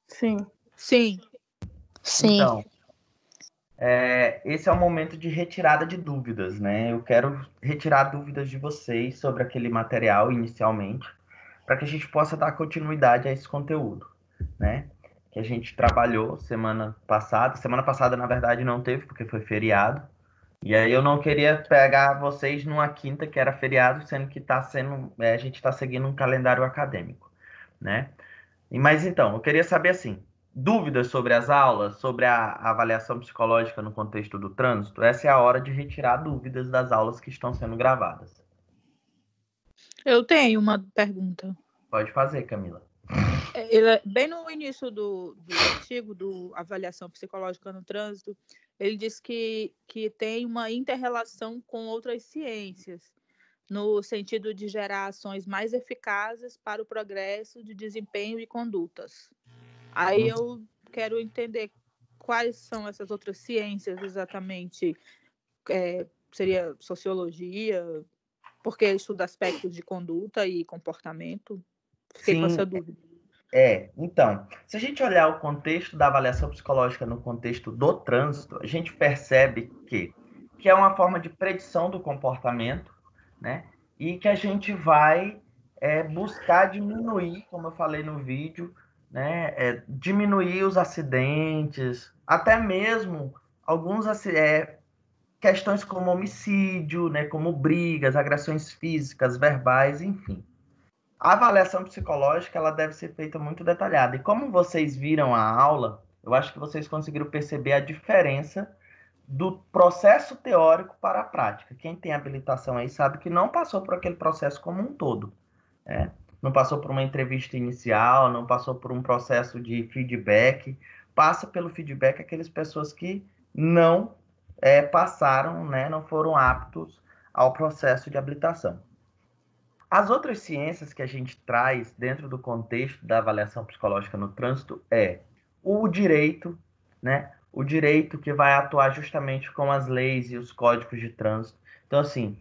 Sim. Sim. Então, esse é o momento de retirada de dúvidas, né? Eu quero retirar dúvidas de vocês sobre aquele material inicialmente, para que a gente possa dar continuidade a esse conteúdo, né? Que a gente trabalhou semana passada. Semana passada, na verdade, não teve, porque foi feriado. E aí eu não queria pegar vocês numa quinta, que era feriado, sendo que a gente está seguindo um calendário acadêmico, né? Mas então, eu queria saber assim, dúvidas sobre as aulas, sobre a avaliação psicológica no contexto do trânsito? Essa é a hora de retirar dúvidas das aulas que estão sendo gravadas. Eu tenho uma pergunta. Pode fazer, Camila. Bem no início do artigo do Avaliação Psicológica no Trânsito, ele diz que tem uma inter-relação com outras ciências, no sentido de gerar ações mais eficazes para o progresso de desempenho e condutas. Aí eu quero entender quais são essas outras ciências exatamente. Seria sociologia, porque estuda aspectos de conduta e comportamento. Fiquei com essa dúvida. Então, se a gente olhar o contexto da avaliação psicológica no contexto do trânsito, a gente percebe que é uma forma de predição do comportamento, né? E que a gente vai buscar diminuir, como eu falei no vídeo, né? Diminuir os acidentes, até mesmo alguns questões como homicídio, né? Como brigas, agressões físicas, verbais, enfim. A avaliação psicológica ela deve ser feita muito detalhada. E como vocês viram a aula, eu acho que vocês conseguiram perceber a diferença do processo teórico para a prática. Quem tem habilitação aí sabe que não passou por aquele processo como um todo, né? Não passou por uma entrevista inicial, não passou por um processo de feedback. Passa pelo feedback aquelas pessoas que não passaram, né? Não foram aptos ao processo de habilitação. As outras ciências que a gente traz dentro do contexto da avaliação psicológica no trânsito é o direito, né? O direito que vai atuar justamente com as leis e os códigos de trânsito. Então, assim,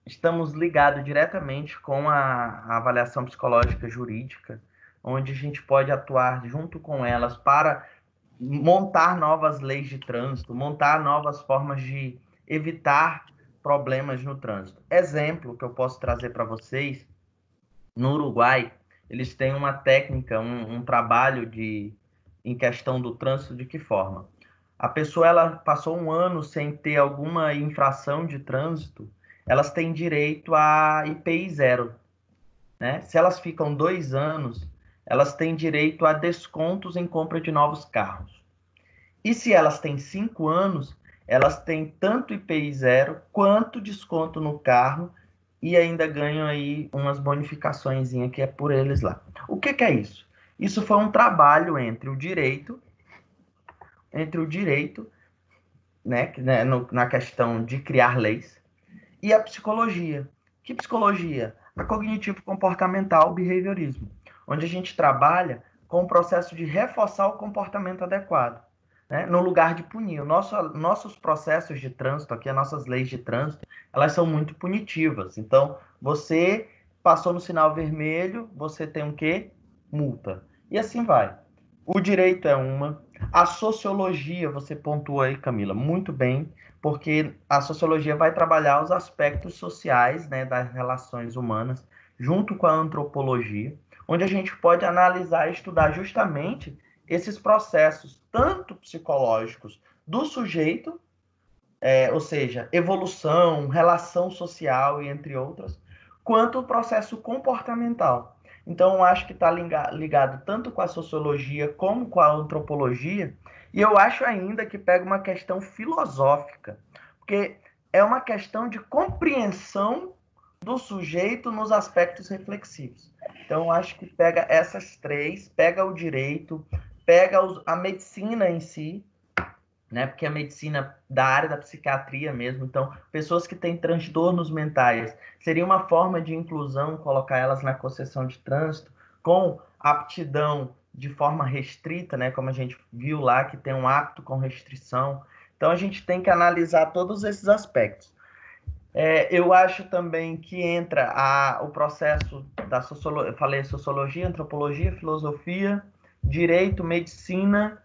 estamos ligados diretamente com a avaliação psicológica jurídica, onde a gente pode atuar junto com elas para montar novas leis de trânsito, montar novas formas de evitar problemas no trânsito. Exemplo que eu posso trazer para vocês, no Uruguai, eles têm uma técnica, um trabalho em questão do trânsito, de que forma? A pessoa ela passou um ano sem ter alguma infração de trânsito, elas têm direito a IPI zero, né? Se elas ficam 2 anos, elas têm direito a descontos em compra de novos carros. E se elas têm 5 anos, elas têm tanto IPI zero quanto desconto no carro e ainda ganham aí umas bonificações que é por eles lá. O que é isso? Isso foi um trabalho entre o direito, né, na questão de criar leis, e a psicologia. Que psicologia? A cognitivo-comportamental behaviorismo, onde a gente trabalha com o processo de reforçar o comportamento adequado, né? No lugar de punir. Nossos processos de trânsito aqui, as nossas leis de trânsito, elas são muito punitivas. Então, você passou no sinal vermelho, você tem um quê? Multa. E assim vai. O direito é uma. A sociologia, você pontuou aí, Camila, muito bem, porque a sociologia vai trabalhar os aspectos sociais, né, das relações humanas, junto com a antropologia, onde a gente pode analisar e estudar justamente esses processos, tanto psicológicos do sujeito, ou seja, evolução, relação social e entre outras, quanto o processo comportamental. Então, eu acho que está ligado tanto com a sociologia como com a antropologia, e eu acho ainda que pega uma questão filosófica, porque é uma questão de compreensão do sujeito nos aspectos reflexivos. Então, eu acho que pega essas três, pega o direito, pega a medicina em si, né? Porque a medicina da área da psiquiatria mesmo, então, pessoas que têm transtornos mentais, seria uma forma de inclusão colocar elas na concessão de trânsito com aptidão de forma restrita, né? Como a gente viu lá, que tem um apto com restrição. Então, a gente tem que analisar todos esses aspectos. Eu acho também que entra o processo da sociologia, eu falei sociologia, antropologia, filosofia direito, medicina,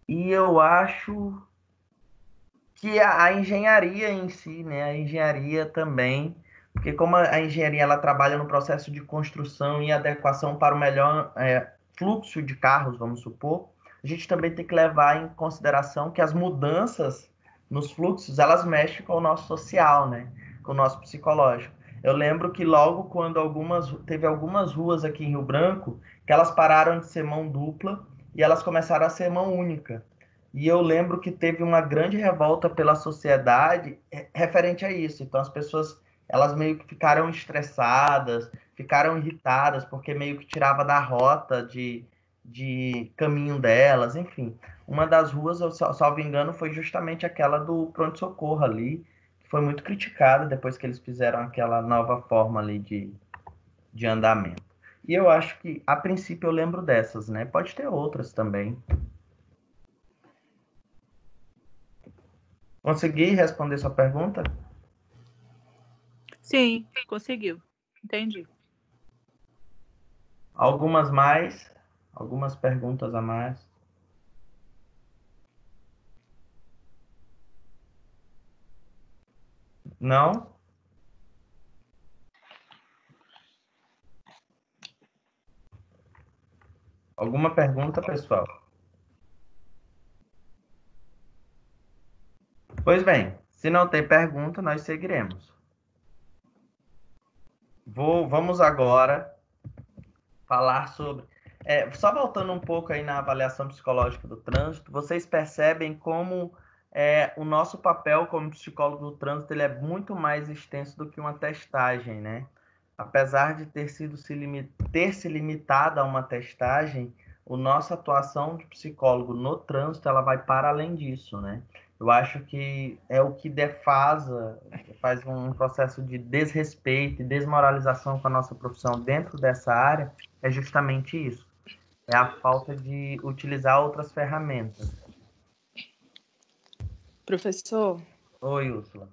e eu acho que a engenharia em si, né? A engenharia também, porque como a engenharia ela trabalha no processo de construção e adequação para o melhor fluxo de carros, vamos supor, a gente também tem que levar em consideração que as mudanças nos fluxos, elas mexem com o nosso social, né? Com o nosso psicológico. Eu lembro que logo quando teve algumas ruas aqui em Rio Branco, que elas pararam de ser mão dupla e elas começaram a ser mão única. E eu lembro que teve uma grande revolta pela sociedade referente a isso. Então as pessoas, elas meio que ficaram estressadas, ficaram irritadas, porque meio que tirava da rota de caminho delas, enfim. Uma das ruas, eu salvo engano, foi justamente aquela do pronto-socorro ali, que foi muito criticada depois que eles fizeram aquela nova forma ali de andamento. E eu acho que, a princípio, eu lembro dessas, né? Pode ter outras também. Consegui responder sua pergunta? Sim, conseguiu. Entendi. Algumas mais? Algumas perguntas a mais? Não? Alguma pergunta, pessoal? Pois bem, se não tem pergunta, nós seguiremos. Vamos agora falar sobre. Só voltando um pouco aí na avaliação psicológica do trânsito, vocês percebem como o nosso papel como psicólogo do trânsito ele é muito mais extenso do que uma testagem, né? Apesar de ter se limitado a uma testagem, a nossa atuação de psicólogo no trânsito ela vai para além disso, né? Eu acho que é o que faz um processo de desrespeito e desmoralização com a nossa profissão dentro dessa área, é justamente isso. É a falta de utilizar outras ferramentas. Professor, Oi, Úrsula.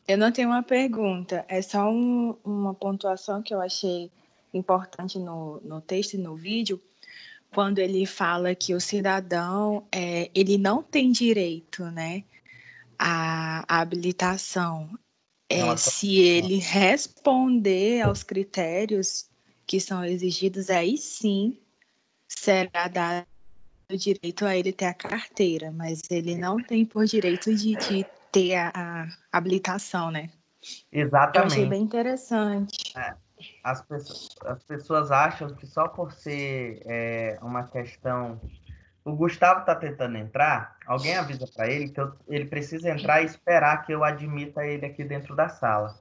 eu não tenho uma pergunta, é só uma pontuação que eu achei importante no texto e no vídeo, quando ele fala que o cidadão ele não tem direito, né, à habilitação. Se ele responder aos critérios que são exigidos, aí sim será dado o direito a ele ter a carteira, mas ele não tem por direito de ter a habilitação, né? Eu achei Exatamente. bem interessante. As pessoas acham que só por ser uma questão. O Gustavo está tentando entrar, alguém avisa para ele que ele precisa entrar e esperar que eu admita ele aqui dentro da sala.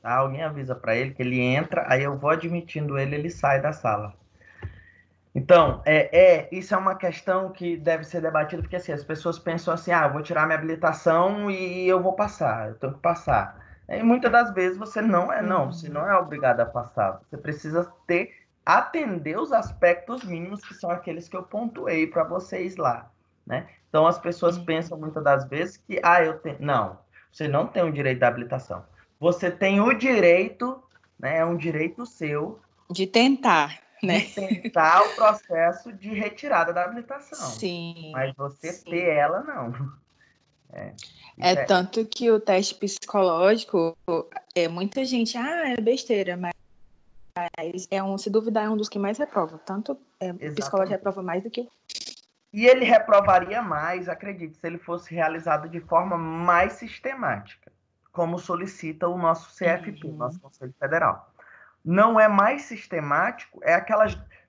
Tá? Alguém avisa para ele que ele entra, aí eu vou admitindo ele, ele sai da sala. Então, isso é uma questão que deve ser debatida, porque assim, as pessoas pensam assim, eu vou tirar minha habilitação e eu vou passar, eu tenho que passar. E muitas das vezes você você não é obrigado a passar. Você precisa atender os aspectos mínimos que são aqueles que eu pontuei para vocês lá, né? Então as pessoas pensam muitas das vezes que, não, você não tem o direito da habilitação. Você tem o direito, né? É um direito seu de tentar, né? de tentar o processo de retirada da habilitação. Sim. Mas você ter ela, não. Tanto que o teste psicológico, muita gente, é besteira, mas se duvidar, é um dos que mais reprova. Tanto psicólogo reprova mais do que... E ele reprovaria mais, acredite, se ele fosse realizado de forma mais sistemática, como solicita o nosso CFP, nosso Conselho Federal. Não é mais sistemático,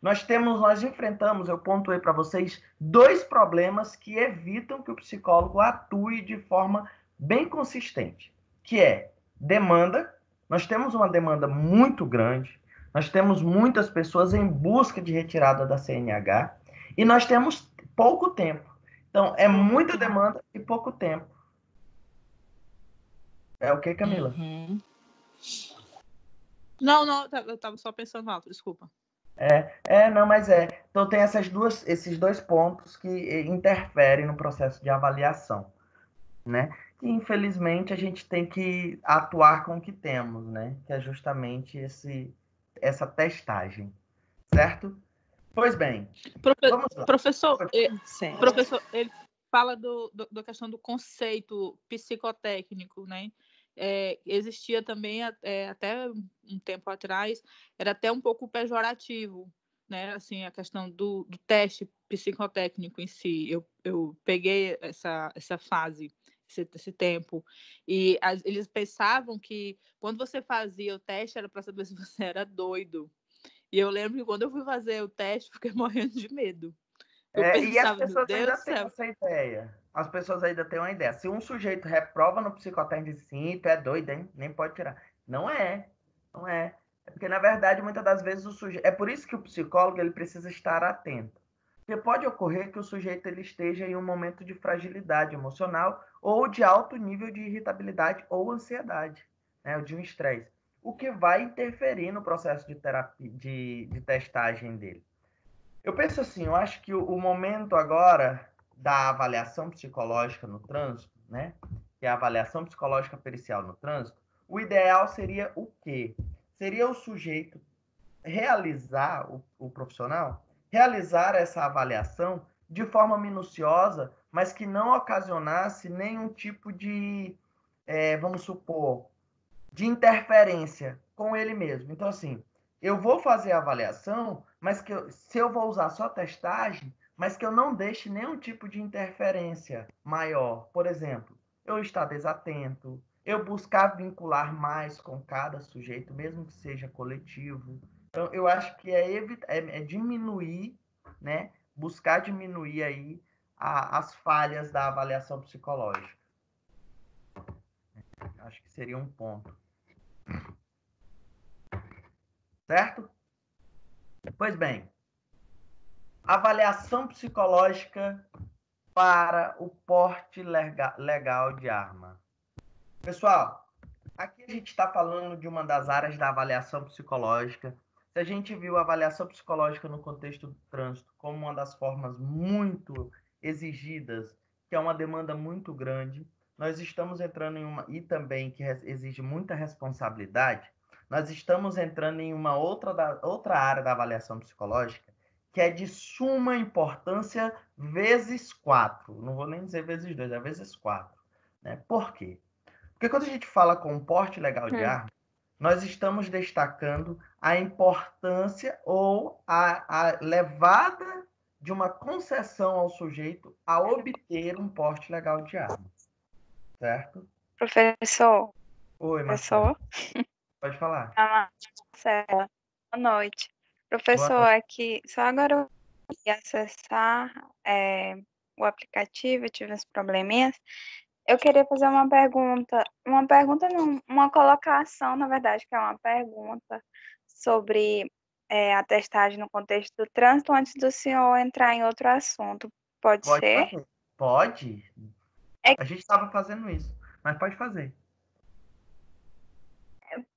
nós enfrentamos, eu pontuei para vocês, 2 problemas que evitam que o psicólogo atue de forma bem consistente, que é demanda. Nós temos uma demanda muito grande, nós temos muitas pessoas em busca de retirada da CNH e nós temos pouco tempo. Então, é muita demanda e pouco tempo. É o que, Camila? Não, eu estava só pensando alto, desculpa. Não, mas Então tem esses 2 pontos que interferem no processo de avaliação, né? E infelizmente a gente tem que atuar com o que temos, né? Que é justamente essa testagem, certo? Pois bem, vamos lá. Professor, Certo. professor, ele fala da questão do conceito psicotécnico, né? Existia também, até um tempo atrás, era até um pouco pejorativo, né? Assim, a questão do teste psicotécnico em si. Eu peguei essa fase, esse tempo, e eles pensavam que quando você fazia o teste era para saber se você era doido. E eu lembro que quando eu fui fazer o teste, fiquei morrendo de medo. Eu E as pensava, meu pessoas Deus ainda do têm céu. essa ideia. As pessoas ainda têm uma ideia. Se um sujeito reprova no psicotécnico, sim, tu é doido, hein? Nem pode tirar. Não é. Não é. É porque, na verdade, muitas das vezes o sujeito... É por isso que o psicólogo ele precisa estar atento. Porque pode ocorrer que o sujeito ele esteja em um momento de fragilidade emocional ou de alto nível de irritabilidade ou ansiedade, né? Ou de um estresse. O que vai interferir no processo de terapia, de testagem dele. Eu penso assim, eu acho que o momento agora da avaliação psicológica no trânsito, né? Que é a avaliação psicológica pericial no trânsito, o ideal seria o quê? Seria o sujeito realizar, o profissional, realizar essa avaliação de forma minuciosa, mas que não ocasionasse nenhum tipo de, vamos supor, de interferência com ele mesmo. Então, assim, eu vou fazer a avaliação, mas se eu vou usar só testagem, mas que eu não deixe nenhum tipo de interferência maior. Por exemplo, eu estar desatento, eu buscar vincular mais com cada sujeito, mesmo que seja coletivo. Então, eu acho que é diminuir, né? Buscar diminuir aí as falhas da avaliação psicológica. Acho que seria um ponto. Certo? Pois bem, avaliação psicológica para o porte legal de arma. Pessoal, aqui a gente está falando de uma das áreas da avaliação psicológica. Se a gente viu a avaliação psicológica no contexto do trânsito como uma das formas muito exigidas, que é uma demanda muito grande, nós estamos entrando em uma, e também que exige muita responsabilidade, nós estamos entrando em uma outra área da avaliação psicológica, que é de suma importância vezes 4. Não vou nem dizer vezes 2, é vezes 4. Né? Por quê? Porque quando a gente fala com porte legal de arma, nós estamos destacando a importância ou a levada de uma concessão ao sujeito a obter um porte legal de arma. Certo? Professor. Oi, Marcelo. Pode falar. Marcela. Boa noite. Professor, Boa noite. aqui, só agora eu consegui acessar o aplicativo, eu tive uns probleminhas. Eu queria fazer uma pergunta não, uma colocação, na verdade, que é uma pergunta sobre a testagem no contexto do trânsito, antes do senhor entrar em outro assunto. Pode ser? Fazer. Pode. A gente estava fazendo isso, mas pode fazer.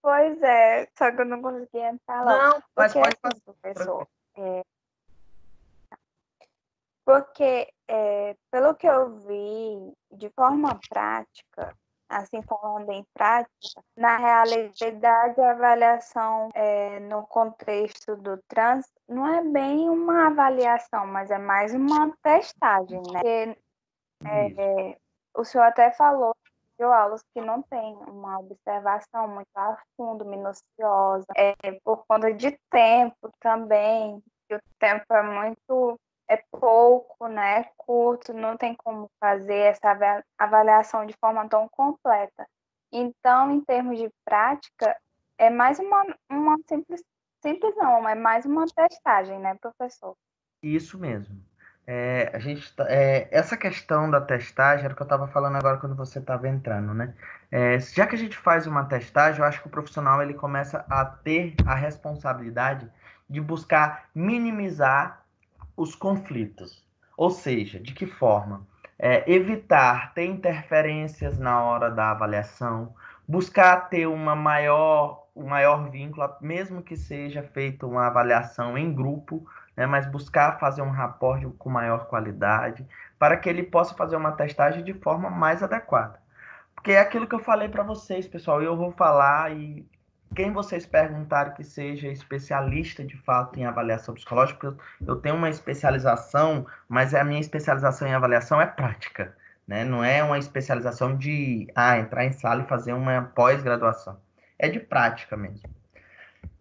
Pois é, só que eu não consegui entrar lá. Não, mas Porque, pode assim, fazer. professor, porque, pelo que eu vi, de forma prática, assim falando em prática, na realidade, a avaliação no contexto do trânsito não é bem uma avaliação, mas é mais uma testagem, né? Porque o senhor até falou de aulas que não tem uma observação muito a fundo, minuciosa, por conta de tempo também, que o tempo é pouco, né? Curto, não tem como fazer essa avaliação de forma tão completa. Então, em termos de prática, é mais uma simples não, é mais uma testagem, né, professor? Isso mesmo. Essa questão da testagem era o que eu estava falando agora quando você estava entrando, né? Já que a gente faz uma testagem, eu acho que o profissional ele começa a ter a responsabilidade de buscar minimizar os conflitos. Ou seja, de que forma? Evitar ter interferências na hora da avaliação, buscar ter um maior vínculo, mesmo que seja feita uma avaliação em grupo, né, mas buscar fazer um rapport com maior qualidade, para que ele possa fazer uma testagem de forma mais adequada. Porque é aquilo que eu falei para vocês, pessoal, e eu vou falar e quem vocês perguntaram que seja especialista de fato em avaliação psicológica, porque eu tenho uma especialização, mas a minha especialização em avaliação é prática, né? Não é uma especialização de entrar em sala e fazer uma pós-graduação. É de prática mesmo.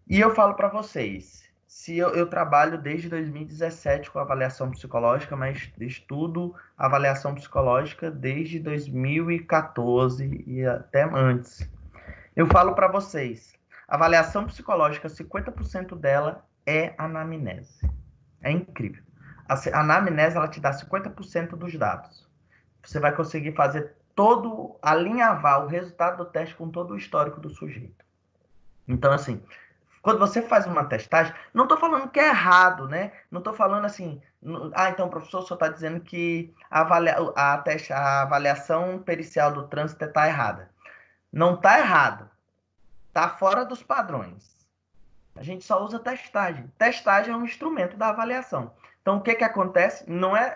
E eu falo para vocês, se eu trabalho desde 2017 com avaliação psicológica, mas estudo avaliação psicológica desde 2014 e até antes. Eu falo para vocês, avaliação psicológica, 50% dela é anamnese. É incrível. A anamnese, ela te dá 50% dos dados. Você vai conseguir fazer alinhavar o resultado do teste com todo o histórico do sujeito. Então, assim, quando você faz uma testagem, não estou falando que é errado, né? Não estou falando assim, então o professor só está dizendo que a avaliação pericial do trânsito está errada. Não está errado. Está fora dos padrões. A gente só usa testagem. Testagem é um instrumento da avaliação. Então, o que acontece? Não é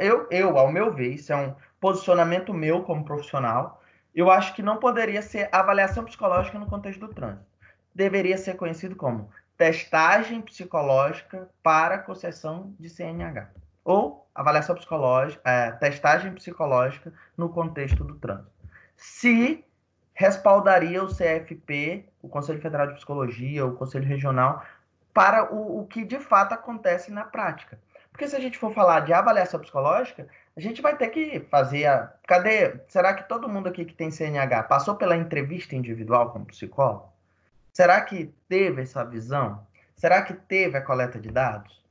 ao meu ver, isso é um posicionamento meu como profissional, eu acho que não poderia ser avaliação psicológica no contexto do trânsito. Deveria ser conhecido como testagem psicológica para concessão de CNH. Ou avaliação psicológica, testagem psicológica no contexto do trânsito. Se respaldaria o CFP, o Conselho Federal de Psicologia, o Conselho Regional, para o que de fato acontece na prática. Porque se a gente for falar de avaliação psicológica, a gente vai ter que fazer será que todo mundo aqui que tem CNH passou pela entrevista individual com o psicólogo? Será que teve essa visão? Será que teve a coleta de dados?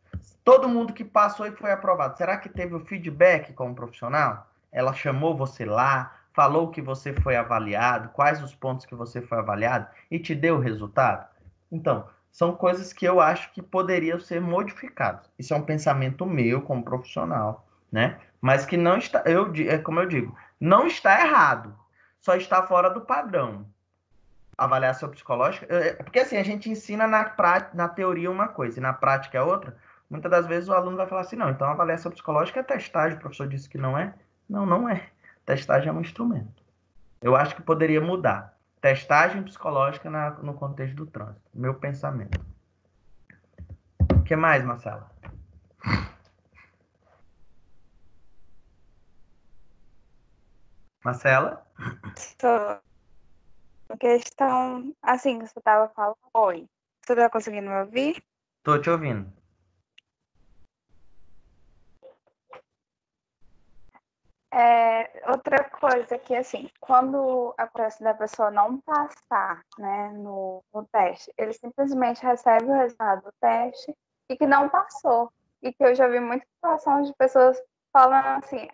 Todo mundo que passou e foi aprovado, será que teve o feedback como profissional? Ela chamou você lá, falou que você foi avaliado, quais os pontos que você foi avaliado e te deu o resultado? Então, são coisas que eu acho que poderiam ser modificadas. Isso é um pensamento meu como profissional, né? Mas que não está, como eu digo, não está errado, só está fora do padrão. Avaliação psicológica, porque assim, a gente ensina na teoria uma coisa e na prática é outra. Muitas das vezes o aluno vai falar assim, não, então a avaliação psicológica é testagem, o professor disse que não é. Não, não é. Testagem é um instrumento. Eu acho que poderia mudar. Testagem psicológica no contexto do trânsito. Meu pensamento. O que mais, Marcela? Marcela? Questão, assim, que você estava falando. Oi, você está conseguindo me ouvir? Tô te ouvindo. Outra coisa que, assim, quando acontece da pessoa não passar, né, no teste, ele simplesmente recebe o resultado do teste e que não passou. E que eu já vi muitas situações de pessoas falando assim,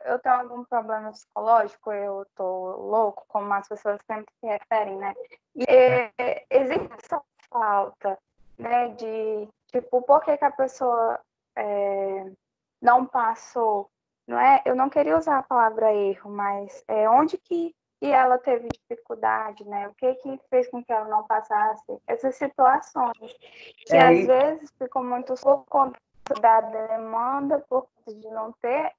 eu tenho algum problema psicológico, eu tô louco, como as pessoas sempre se referem, né? E existe essa falta, né, de, tipo, por que a pessoa não passou? Não é, eu não queria usar a palavra erro, mas onde que ela teve dificuldade, né? O que fez com que ela não passasse? Essas situações que às vezes ficam muito por conta da demanda, por conta de não ter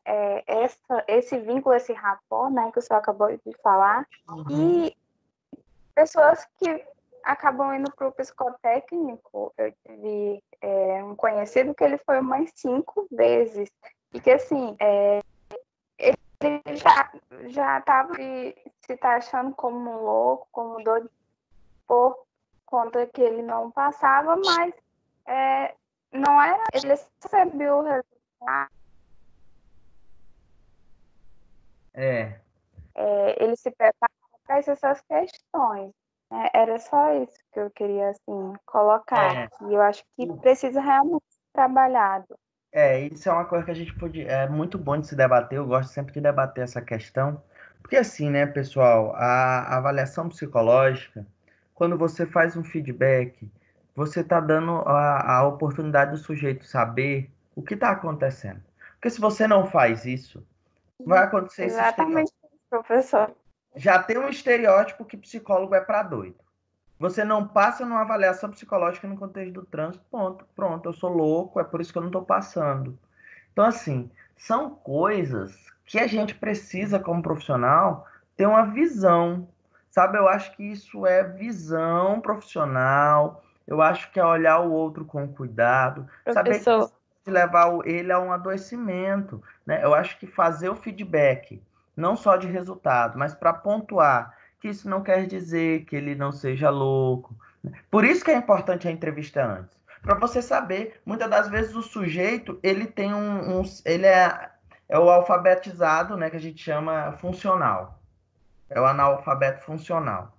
esse vínculo, esse rapport, né, que o senhor acabou de falar, e pessoas que acabam indo para o psicotécnico. Eu tive um conhecido que ele foi umas 5 vezes, e que assim, ele já estava se taxando como louco, como doido, por conta que ele não passava, mas não era, ele recebeu o resultado. Ele se preparava para essas questões. Era só isso que eu queria assim colocar. E eu acho que precisa realmente ser trabalhado. Isso é uma coisa que a gente é muito bom de se debater, eu gosto sempre de debater essa questão, porque assim, né, pessoal, a avaliação psicológica, quando você faz um feedback, você está dando a oportunidade do sujeito saber o que está acontecendo. Porque se você não faz isso, vai acontecer esse Exatamente, professor. Já tem um estereótipo que psicólogo é para doido. Você não passa numa avaliação psicológica no contexto do trânsito, pronto, eu sou louco, é por isso que eu não estou passando. Então, assim, são coisas que a gente precisa, como profissional, ter uma visão, Sabe, eu acho que isso é visão profissional, eu acho que é olhar o outro com cuidado, saber que Professor, levar ele a um adoecimento, né? Eu acho que fazer o feedback, não só de resultado, mas para pontuar que isso não quer dizer que ele não seja louco. Por isso que é importante a entrevista antes, para você saber, muitas das vezes o sujeito, ele tem ele é o alfabetizado, né, que a gente chama funcional. É o analfabeto funcional.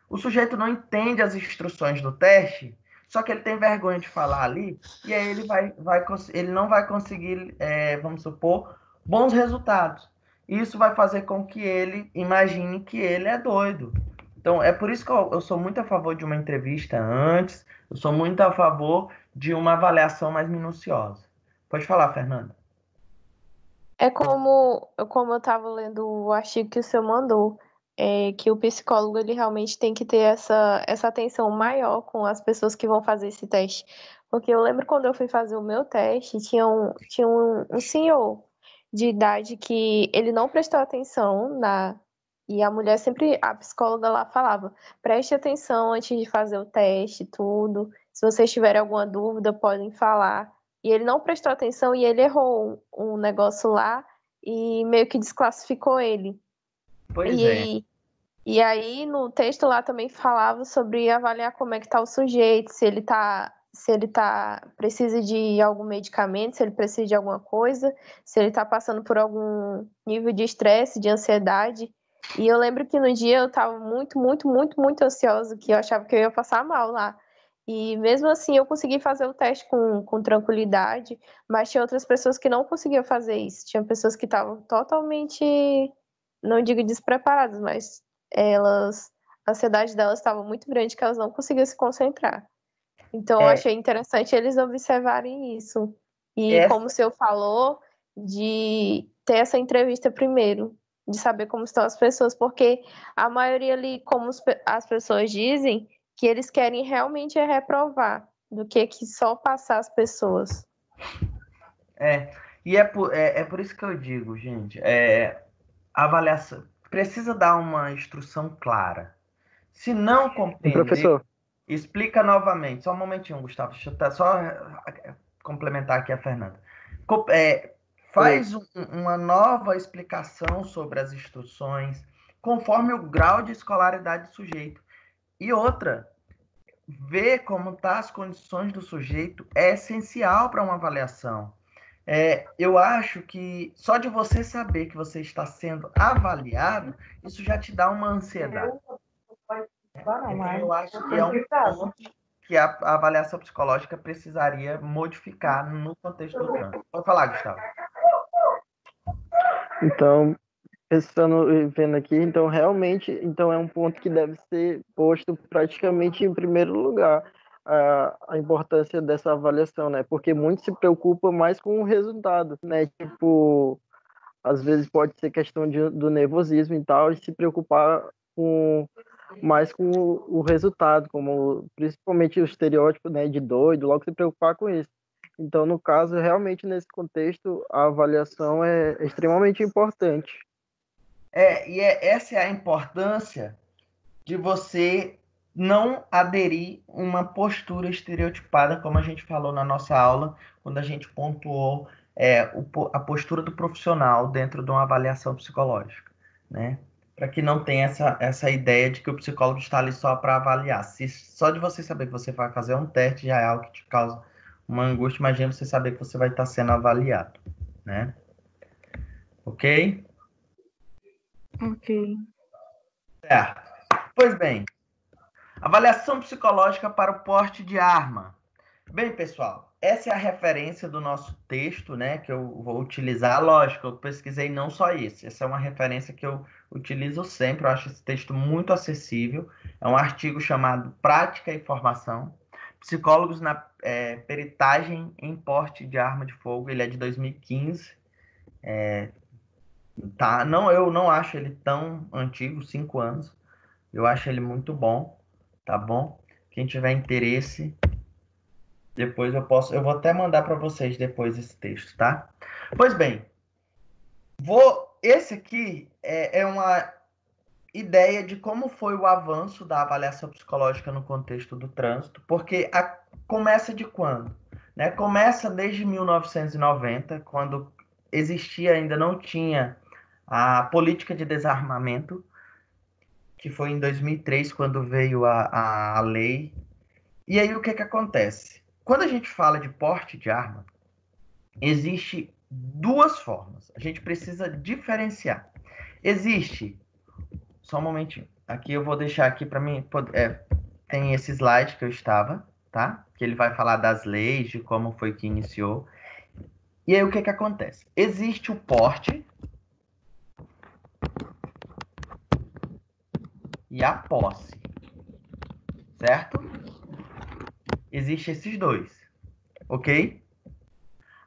O sujeito não entende as instruções do teste, só que ele tem vergonha de falar ali, e aí ele não vai conseguir, vamos supor, bons resultados. Isso vai fazer com que ele imagine que ele é doido. Então, é por isso que eu sou muito a favor de uma entrevista antes, eu sou muito a favor de uma avaliação mais minuciosa. Pode falar, Fernanda. é como eu estava lendo o artigo que o senhor mandou, que o psicólogo ele realmente tem que ter essa atenção maior com as pessoas que vão fazer esse teste. Porque eu lembro quando eu fui fazer o meu teste, tinha um senhor de idade que ele não prestou atenção e a mulher sempre, a psicóloga lá falava, preste atenção antes de fazer o teste, tudo. Se vocês tiverem alguma dúvida, podem falar. E ele não prestou atenção e ele errou um negócio lá e meio que desclassificou ele. Pois é. E aí no texto lá também falava sobre avaliar como é que tá o sujeito, se ele precisa de algum medicamento, se ele precisa de alguma coisa, se ele tá passando por algum nível de estresse, de ansiedade. E eu lembro que no dia eu tava muito, muito, muito, muito ansiosa, que eu achava que eu ia passar mal lá. E mesmo assim eu consegui fazer o teste com tranquilidade, mas tinha outras pessoas que não conseguiam fazer isso. Tinha pessoas que estavam totalmente, não digo despreparadas, mas a ansiedade delas estava muito grande que elas não conseguiam se concentrar. Então eu achei interessante eles observarem isso. E como o senhor falou, de ter essa entrevista primeiro, de saber como estão as pessoas, porque a maioria ali, como as pessoas dizem, que eles querem realmente reprovar, do que só passar as pessoas. E é por isso que eu digo, gente, a avaliação precisa dar uma instrução clara. Se não compreender, Professor, explica novamente. Só um momentinho, Gustavo. Deixa eu só complementar aqui a Fernanda. Faz uma nova explicação sobre as instruções, conforme o grau de escolaridade do sujeito. E outra, ver como estão as condições do sujeito é essencial para uma avaliação. Eu acho que só de você saber que você está sendo avaliado, isso já te dá uma ansiedade. Então, eu acho que é um ponto que a avaliação psicológica precisaria modificar no contexto do trânsito. Pode falar, Gustavo. então, pensando e vendo aqui, então realmente então é um ponto que deve ser posto praticamente em primeiro lugar, a importância dessa avaliação, né? Porque muito se preocupa mais com o resultado, né? Tipo, às vezes pode ser questão do nervosismo e tal, e se preocupar mais com o resultado, como principalmente o estereótipo, né, de doido, logo se preocupar com isso. Então, no caso, realmente nesse contexto, a avaliação é extremamente importante. Essa é a importância de você não aderir uma postura estereotipada, como a gente falou na nossa aula, quando a gente pontuou a postura do profissional dentro de uma avaliação psicológica, né? Para que não tenha essa ideia de que o psicólogo está ali só para avaliar. Só de você saber que você vai fazer um teste já é algo que te causa uma angústia, imagina você saber que você vai estar sendo avaliado, né? Ok? Ok. Certo. Pois bem, avaliação psicológica para o porte de arma. Bem, pessoal, essa é a referência do nosso texto, né, que eu vou utilizar. Lógico, eu pesquisei não só isso. Essa é uma referência que eu utilizo sempre. Eu acho esse texto muito acessível. É um artigo chamado Prática e Formação. Psicólogos na peritagem em porte de arma de fogo. Ele é de 2015. Tá? Eu não acho ele tão antigo, 5 anos. Eu acho ele muito bom, tá bom? Quem tiver interesse, depois eu vou até mandar para vocês depois esse texto, tá? Pois bem, esse aqui é ideia de como foi o avanço da avaliação psicológica no contexto do trânsito, porque começa de quando? Né? Começa desde 1990, quando existia, ainda não tinha a política de desarmamento, que foi em 2003, quando veio a lei. E aí, o que acontece? Quando a gente fala de porte de arma, existe duas formas. A gente precisa diferenciar. Existe... Só um momentinho. Aqui eu vou deixar aqui para mim... tem esse slide que eu estava, tá? Que ele vai falar das leis, de como foi que iniciou. E aí, o que acontece? Existe o porte e a posse, certo? Existem esses dois, ok?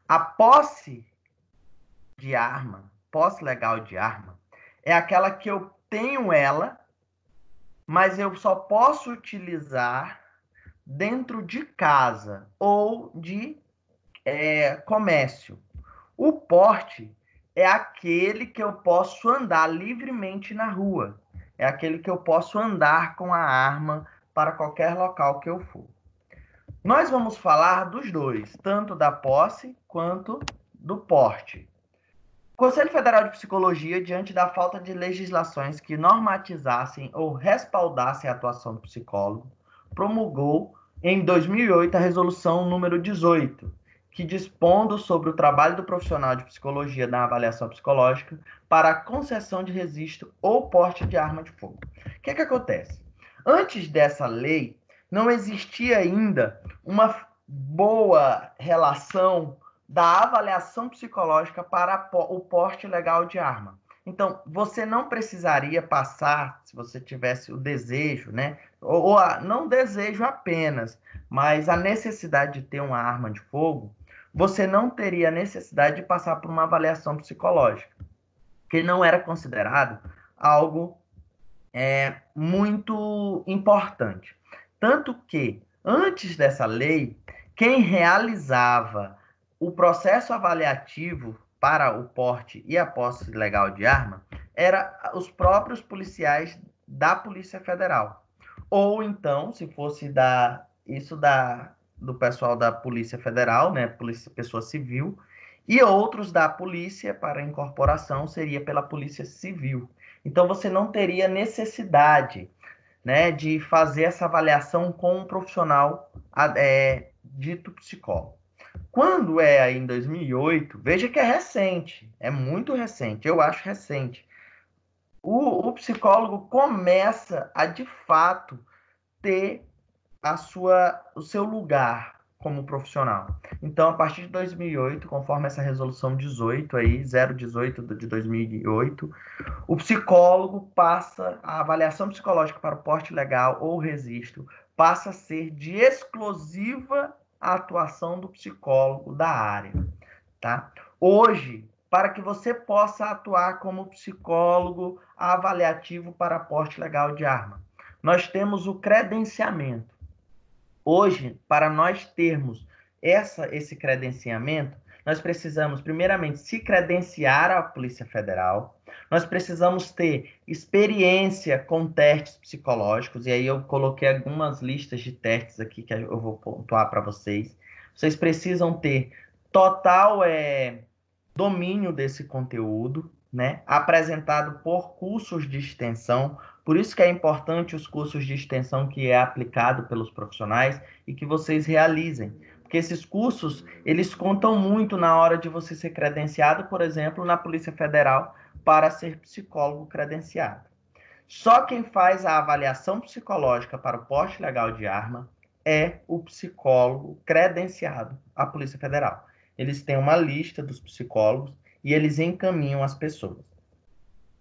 A posse de arma, posse legal de arma, é aquela que eu tenho ela, mas eu só posso utilizar dentro de casa ou de comércio. O porte é aquele que eu posso andar livremente na rua. É aquele que eu posso andar com a arma para qualquer local que eu for. Nós vamos falar dos dois, tanto da posse quanto do porte. O Conselho Federal de Psicologia, diante da falta de legislações que normatizassem ou respaldassem a atuação do psicólogo, promulgou em 2008 a Resolução número 18, que dispondo sobre o trabalho do profissional de psicologia na avaliação psicológica para a concessão de registro ou porte de arma de fogo. O que acontece? Antes dessa lei, não existia ainda uma boa relação da avaliação psicológica para o porte legal de arma. Então, você não precisaria passar, se você tivesse o desejo, né? Não desejo apenas, mas a necessidade de ter uma arma de fogo, você não teria necessidade de passar por uma avaliação psicológica, que não era considerado algo muito importante. Tanto que, antes dessa lei, quem realizava o processo avaliativo para o porte e a posse legal de arma era os próprios policiais da Polícia Federal. Ou então, se fosse do pessoal da Polícia Federal, né, pessoa civil, e outros da polícia para incorporação seria pela Polícia Civil. Então, você não teria necessidade, né, de fazer essa avaliação com um profissional dito psicólogo. Quando aí em 2008, veja que é recente, é muito recente, eu acho recente, o psicólogo começa a, de fato, ter o seu lugar como profissional. Então, a partir de 2008, conforme essa resolução 18 aí, 018 de 2008, o psicólogo passa, a avaliação psicológica para o porte legal ou registro passa a ser de exclusiva atuação do psicólogo da área, tá? Hoje, para que você possa atuar como psicólogo avaliativo para porte legal de arma, nós temos o credenciamento. Hoje, para nós termos esse credenciamento, nós precisamos, primeiramente, se credenciar à Polícia Federal, nós precisamos ter experiência com testes psicológicos, e aí eu coloquei algumas listas de testes aqui que eu vou pontuar para vocês. Vocês precisam ter total domínio desse conteúdo, né, apresentado por cursos de extensão. Por isso que é importante os cursos de extensão que é aplicado pelos profissionais e que vocês realizem. Porque esses cursos, eles contam muito na hora de você ser credenciado, por exemplo, na Polícia Federal, para ser psicólogo credenciado. Só quem faz a avaliação psicológica para o porte legal de arma é o psicólogo credenciado à Polícia Federal. Eles têm uma lista dos psicólogos e eles encaminham as pessoas.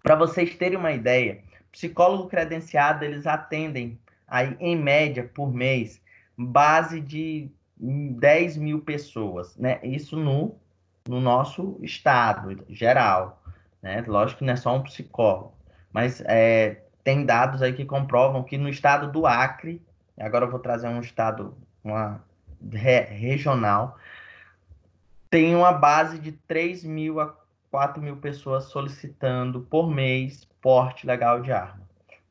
Para vocês terem uma ideia, psicólogo credenciado, eles atendem, aí, em média, por mês, base de 10 mil pessoas, né? Isso no nosso estado geral, né? Lógico que não é só um psicólogo, mas tem dados aí que comprovam que no estado do Acre, agora eu vou trazer um estado regional, tem uma base de 3.000 a 4.000 pessoas solicitando por mês porte legal de arma.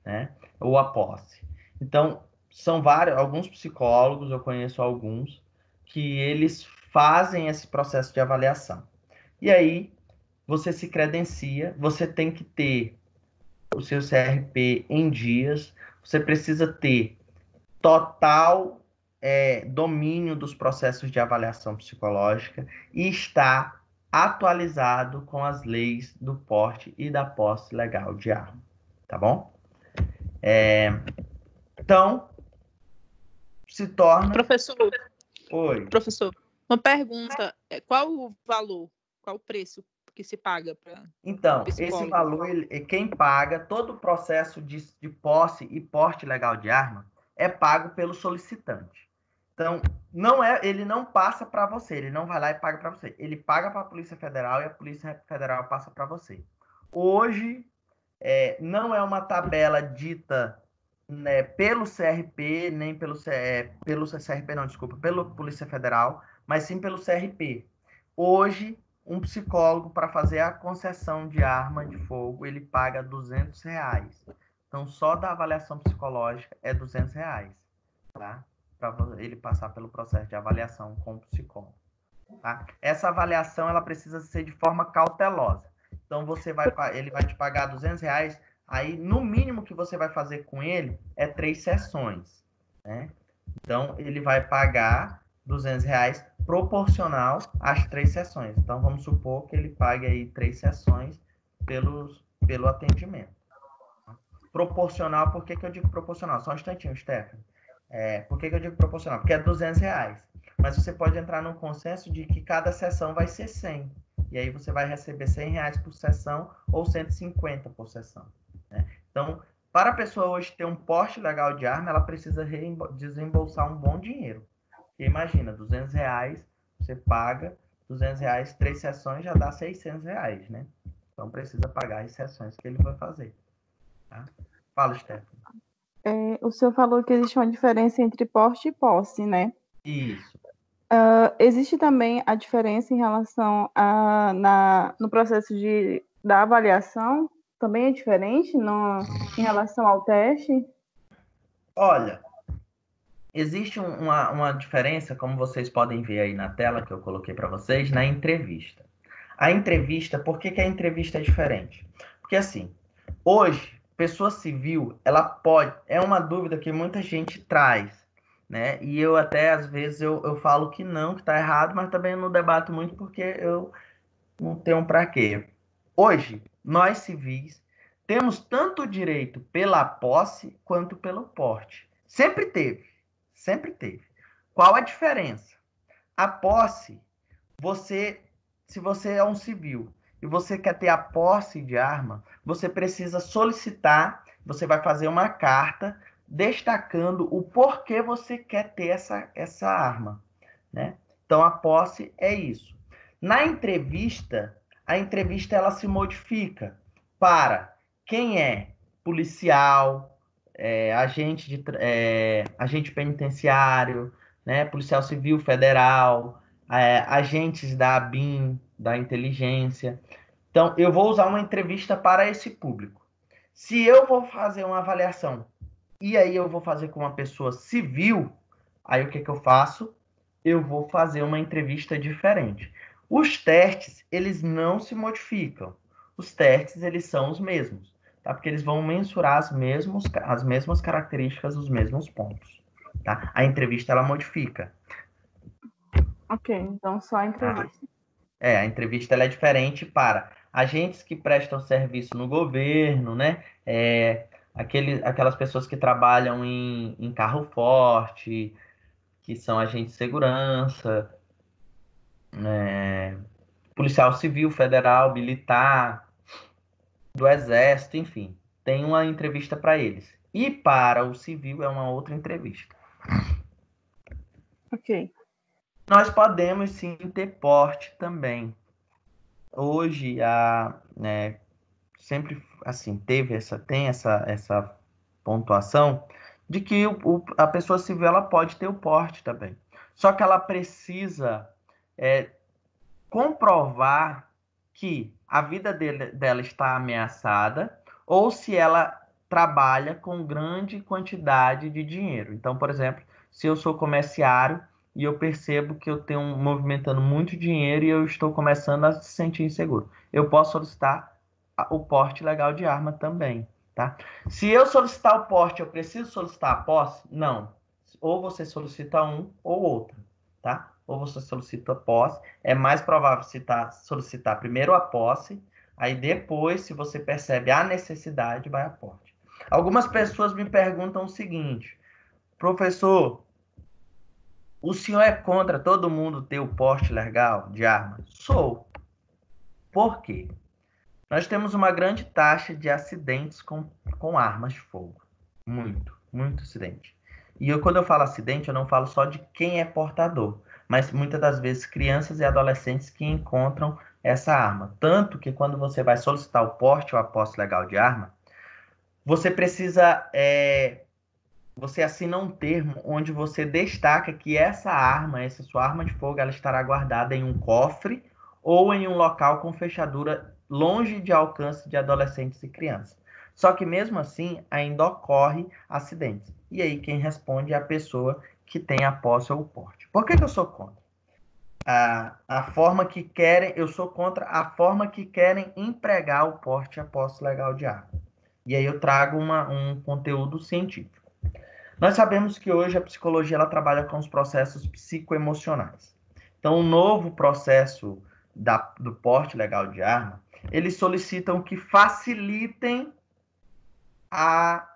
né? Ou a posse. Então, são alguns psicólogos, eu conheço alguns, que eles fazem esse processo de avaliação. E aí, você se credencia, você tem que ter o seu CRP em dias, você precisa ter total domínio dos processos de avaliação psicológica e estar atualizado com as leis do porte e da posse legal de arma, tá bom? Então, se torna... Professor, uma pergunta, qual o valor, qual o preço que se paga para Então, esse valor, quem paga todo o processo de posse e porte legal de arma é pago pelo solicitante. Então, ele não passa para você, ele não vai lá e paga para você. Ele paga para a Polícia Federal e a Polícia Federal passa para você. Hoje, não é uma tabela dita, né, pelo CRP, nem pelo CRP, não, desculpa, pelo Polícia Federal, mas sim pelo CRP. Hoje, um psicólogo, para fazer a concessão de arma de fogo, ele paga R$200. Então, só da avaliação psicológica é R$200, tá? Para ele passar pelo processo de avaliação com o psicólogo. Tá? Essa avaliação ela precisa ser de forma cautelosa. Então, ele vai te pagar R$200, aí, no mínimo que você vai fazer com ele é 3 sessões. Né? Então, ele vai pagar R$200 proporcional às 3 sessões. Então, vamos supor que ele pague aí 3 sessões pelo atendimento. Proporcional, por que eu digo proporcional? Só um instantinho, Stephanie. Por que eu digo proporcional? Porque é R$200. Mas você pode entrar num consenso de que cada sessão vai ser 100. E aí você vai receber R$100 por sessão ou 150 por sessão. Né? Então, para a pessoa hoje ter um porte legal de arma, ela precisa desembolsar um bom dinheiro. Porque imagina, R$200, você paga R$200, 3 sessões já dá R$600, né? Então, precisa pagar as sessões que ele vai fazer. Tá? Fala, Stephanie. O senhor falou que existe uma diferença entre porte e posse, né? Isso. Existe também a diferença em relação no processo da avaliação? Também é diferente em relação ao teste? Olha, existe uma diferença, como vocês podem ver aí na tela que eu coloquei para vocês, na entrevista. A entrevista, por que a entrevista é diferente? Porque assim, hoje, pessoa civil, ela pode... É uma dúvida que muita gente traz, né? E eu até, às vezes, eu falo que não, que está errado, mas também não debato muito porque eu não tenho para quê. Hoje, nós civis temos tanto direito pela posse quanto pelo porte. Sempre teve, sempre teve. Qual a diferença? A posse, se você é um civil e você quer ter a posse de arma, você precisa solicitar, você vai fazer uma carta destacando o porquê você quer ter essa arma, né? Então, a posse é isso. Na entrevista, a entrevista ela se modifica para quem é policial, agente penitenciário, né, policial civil federal, agentes da ABIN, da inteligência. Então, eu vou usar uma entrevista para esse público. Se eu vou fazer uma avaliação e aí eu vou fazer com uma pessoa civil, aí o que eu faço? Eu vou fazer uma entrevista diferente. Os testes, eles não se modificam. Os testes, eles são os mesmos, tá? Porque eles vão mensurar as mesmas características, os mesmos pontos, tá? A entrevista, ela modifica. Ok, então só a entrevista. A entrevista ela é diferente para agentes que prestam serviço no governo, né? Aquelas pessoas que trabalham em carro forte, que são agentes de segurança, policial civil, federal, militar, do exército, enfim. Tem uma entrevista para eles. E para o civil é uma outra entrevista. Ok. Nós podemos sim ter porte também. Hoje, sempre assim, tem essa pontuação de que a pessoa civil ela pode ter o porte também. Só que ela precisa comprovar que a vida dela está ameaçada ou se ela trabalha com grande quantidade de dinheiro. Então, por exemplo, se eu sou comerciário e eu percebo que eu tenho movimentando muito dinheiro e eu estou começando a se sentir inseguro, eu posso solicitar o porte legal de arma também, tá? Se eu solicitar o porte, eu preciso solicitar a posse? Não. Ou você solicita um ou outro, tá? Ou você solicita a posse. É mais provável solicitar primeiro a posse, aí depois, se você percebe a necessidade, vai a porte. Algumas pessoas me perguntam o seguinte: professor, o senhor é contra todo mundo ter o porte legal de arma? Sou. Por quê? Nós temos uma grande taxa de acidentes com armas de fogo. Muito acidente. E quando eu falo acidente, eu não falo só de quem é portador, mas muitas das vezes crianças e adolescentes que encontram essa arma. Tanto que quando você vai solicitar o porte ou a posse legal de arma, você precisa... você assina um termo onde você destaca que essa sua arma de fogo, ela estará guardada em um cofre ou em um local com fechadura longe de alcance de adolescentes e crianças. Só que mesmo assim, ainda ocorre acidentes. E aí quem responde é a pessoa que tem a posse ou o porte. Por que eu sou contra? Eu sou contra a forma que querem empregar o porte e a posse legal de arma. E aí eu trago um conteúdo científico. Nós sabemos que hoje a psicologia ela trabalha com os processos psicoemocionais. Então, o novo processo do porte legal de arma, eles solicitam que facilitem a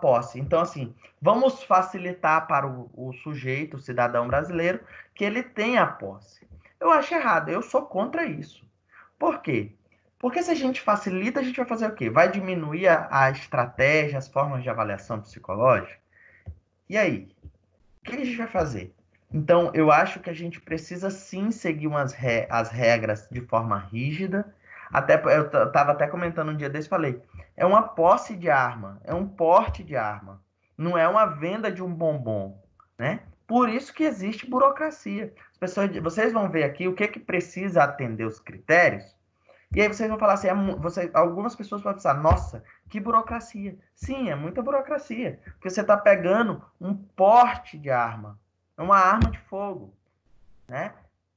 posse. Então, assim, vamos facilitar para o sujeito, o cidadão brasileiro, que ele tenha a posse. Eu acho errado, eu sou contra isso. Por quê? Porque se a gente facilita, a gente vai fazer o quê? Vai diminuir a estratégia, as formas de avaliação psicológica? E aí? O que a gente vai fazer? Então, eu acho que a gente precisa sim seguir as regras de forma rígida. Eu estava até comentando um dia desse, falei, é uma posse de arma, é um porte de arma, não é uma venda de um bombom, né? Por isso que existe burocracia. Vocês vão ver aqui o que precisa atender os critérios, e aí vocês vão falar assim, algumas pessoas vão pensar, nossa, que burocracia. Sim, é muita burocracia, porque você está pegando um porte de arma, uma arma de fogo, né?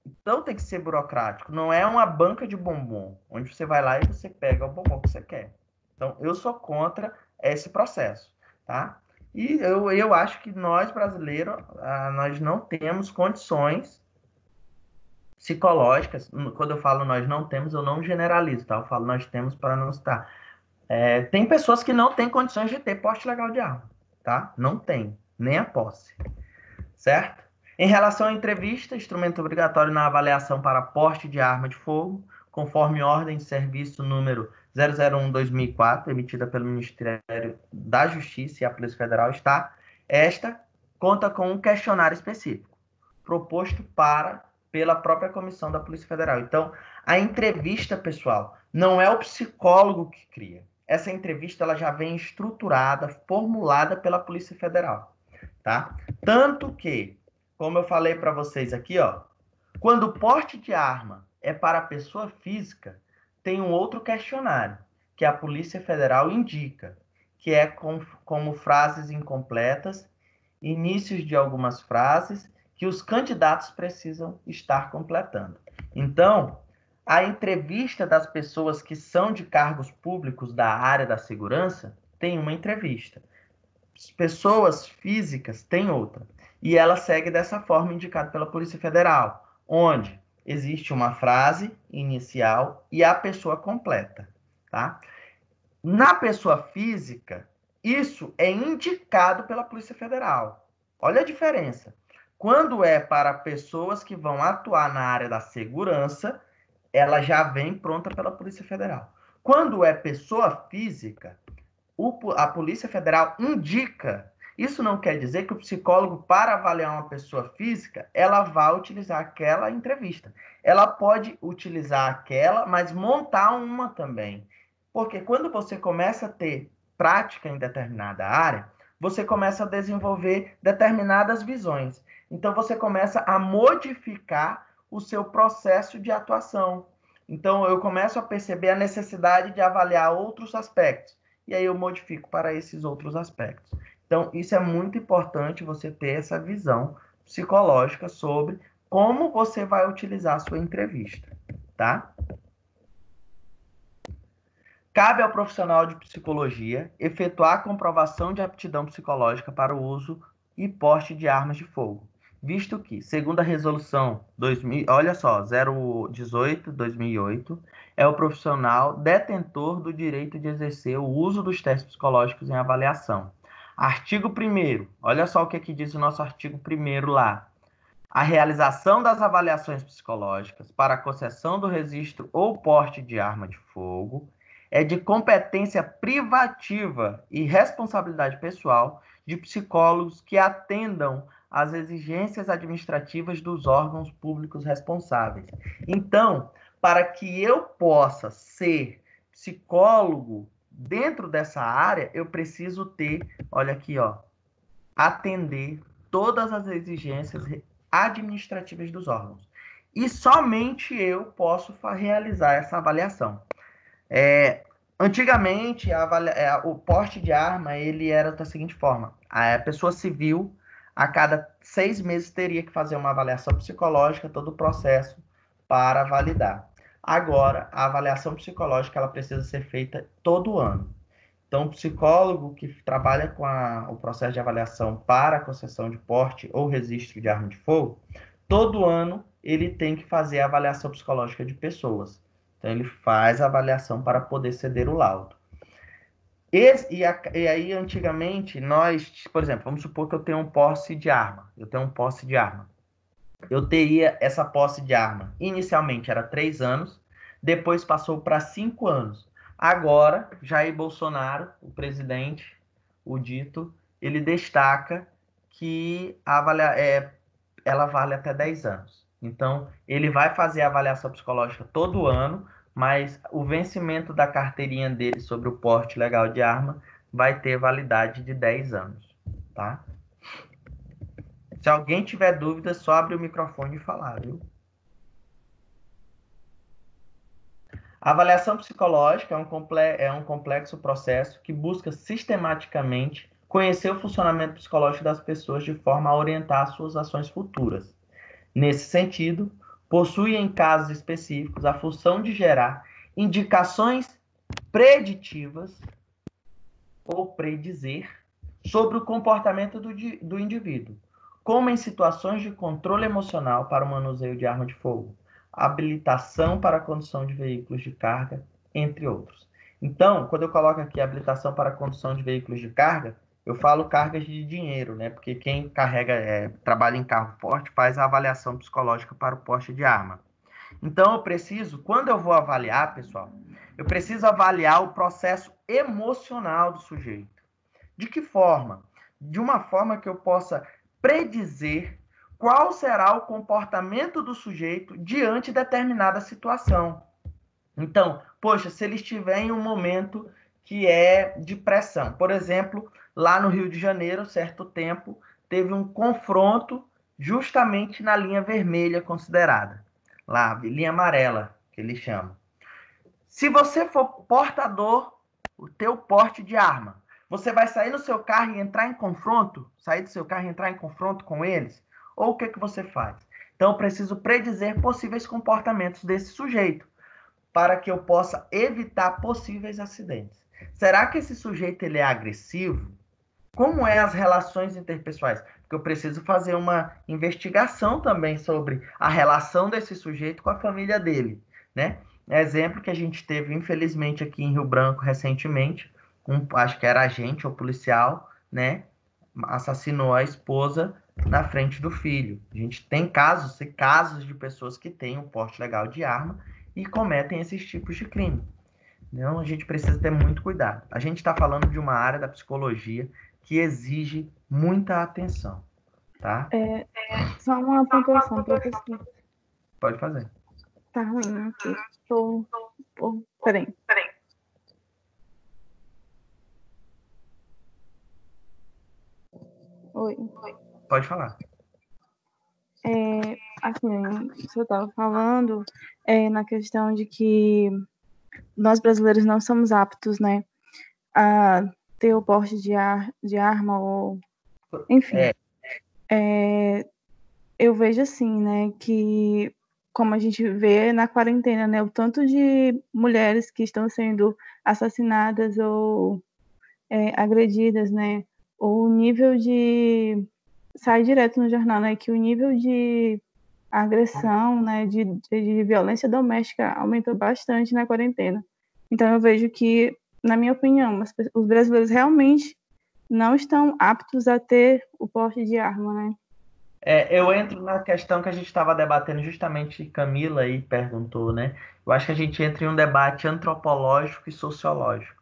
Então tem que ser burocrático, não é uma banca de bombom, onde você vai lá e você pega o bombom que você quer. Então, eu sou contra esse processo, tá? E eu acho que nós, brasileiros, nós não temos condições psicológicas. Quando eu falo nós não temos, eu não generalizo, tá? Eu falo nós temos para não estar. Tem pessoas que não têm condições de ter porte legal de arma, tá? Não tem, nem a posse, certo? Em relação à entrevista, instrumento obrigatório na avaliação para porte de arma de fogo, conforme ordem de serviço número 001/2004, emitida pelo Ministério da Justiça e a Polícia Federal, esta conta com um questionário específico, proposto pela própria comissão da Polícia Federal. Então, a entrevista, pessoal, não é o psicólogo que cria. Essa entrevista ela já vem estruturada, formulada pela Polícia Federal, tá? Tanto que, como eu falei para vocês aqui, ó, quando o porte de arma é para a pessoa física, tem um outro questionário que a Polícia Federal indica, que é como frases incompletas, inícios de algumas frases que os candidatos precisam estar completando. Então, a entrevista das pessoas que são de cargos públicos da área da segurança tem uma entrevista. Pessoas físicas têm outra. E ela segue dessa forma indicada pela Polícia Federal, onde existe uma frase inicial e a pessoa completa, tá? Na pessoa física, isso é indicado pela Polícia Federal. Olha a diferença. Quando é para pessoas que vão atuar na área da segurança, ela já vem pronta pela Polícia Federal. Quando é pessoa física, a Polícia Federal indica. Isso não quer dizer que o psicólogo, para avaliar uma pessoa física, ela vai utilizar aquela entrevista. Ela pode utilizar aquela, mas montar uma também. Porque quando você começa a ter prática em determinada área, você começa a desenvolver determinadas visões. Então, você começa a modificar o seu processo de atuação. Então, eu começo a perceber a necessidade de avaliar outros aspectos. e aí eu modifico para esses outros aspectos. Então, isso é muito importante, você ter essa visão psicológica sobre como você vai utilizar a sua entrevista, tá? Cabe ao profissional de psicologia efetuar a comprovação de aptidão psicológica para o uso e porte de armas de fogo, visto que, segundo a resolução 018/2008, é o profissional detentor do direito de exercer o uso dos testes psicológicos em avaliação. Artigo 1º, olha só o que diz o nosso artigo 1º lá. A realização das avaliações psicológicas para a concessão do registro ou porte de arma de fogo é de competência privativa e responsabilidade pessoal de psicólogos que atendam às exigências administrativas dos órgãos públicos responsáveis. Então, para que eu possa ser psicólogo dentro dessa área, eu preciso ter, olha aqui, ó, atender todas as exigências administrativas dos órgãos. E somente eu posso realizar essa avaliação. Antigamente, o porte de arma ele era da seguinte forma: a pessoa civil, a cada 6 meses, teria que fazer uma avaliação psicológica, todo o processo para validar. Agora, a avaliação psicológica ela precisa ser feita todo ano. Então, o psicólogo que trabalha com o processo de avaliação para a concessão de porte ou registro de arma de fogo, todo ano ele tem que fazer a avaliação psicológica de pessoas. Então, ele faz a avaliação para poder ceder o laudo. E aí, antigamente, nós, por exemplo, vamos supor que eu tenho um posse de arma. Eu teria essa posse de arma. Inicialmente era 3 anos, depois passou para 5 anos. Agora, Jair Bolsonaro, o presidente, o dito, ele destaca que ela vale até 10 anos. Então, ele vai fazer a avaliação psicológica todo ano, mas o vencimento da carteirinha dele sobre o porte legal de arma vai ter validade de 10 anos, tá? Se alguém tiver dúvida, só abre o microfone e falar, viu? A avaliação psicológica é um complexo processo que busca sistematicamente conhecer o funcionamento psicológico das pessoas de forma a orientar suas ações futuras. Nesse sentido, possui em casos específicos a função de gerar indicações preditivas ou predizer sobre o comportamento do indivíduo, como em situações de controle emocional para o manuseio de arma de fogo, habilitação para a condução de veículos de carga, entre outros. Então, quando eu coloco aqui habilitação para a condução de veículos de carga, eu falo cargas de dinheiro, né? Porque quem trabalha em carro forte faz a avaliação psicológica para o porte de arma. Então, quando eu vou avaliar, pessoal, eu preciso avaliar o processo emocional do sujeito. De que forma? De uma forma que eu possa predizer qual será o comportamento do sujeito diante de determinada situação. Então, poxa, se ele estiver em um momento que é de pressão, por exemplo, lá no Rio de Janeiro, certo tempo, teve um confronto justamente na linha vermelha considerada, lá, linha amarela, que eles chamam. Se você for portador, o teu porte de arma, você vai sair no seu carro e entrar em confronto? Sair do seu carro e entrar em confronto com eles? Ou o que você faz? Então, eu preciso predizer possíveis comportamentos desse sujeito, para que eu possa evitar possíveis acidentes. Será que esse sujeito ele é agressivo? Como é as relações interpessoais? Porque eu preciso fazer uma investigação também sobre a relação desse sujeito com a família dele, né? Exemplo que a gente teve, infelizmente, aqui em Rio Branco recentemente, acho que era agente ou policial, né? Assassinou a esposa na frente do filho. A gente tem casos de pessoas que têm um porte legal de arma e cometem esses tipos de crime. Então, a gente precisa ter muito cuidado. A gente está falando de uma área da psicologia que exige muita atenção, tá? Só uma pontuação, professor. Pode fazer. Tá ruim aqui. Peraí. Oi. Pode falar. Assim, o senhor estava falando na questão de que nós brasileiros não somos aptos, né, a ter o porte de arma, ou enfim. Eu vejo assim, né, que como a gente vê na quarentena, né, o tanto de mulheres que estão sendo assassinadas ou agredidas, né, o nível de... Sai direto no jornal, né, que o nível de agressão, né, de violência doméstica aumentou bastante na quarentena. Então eu vejo que, na minha opinião, os brasileiros realmente não estão aptos a ter o porte de arma, né? Eu entro na questão que a gente estava debatendo justamente, Camila aí perguntou, né? Eu acho que a gente entra em um debate antropológico e sociológico.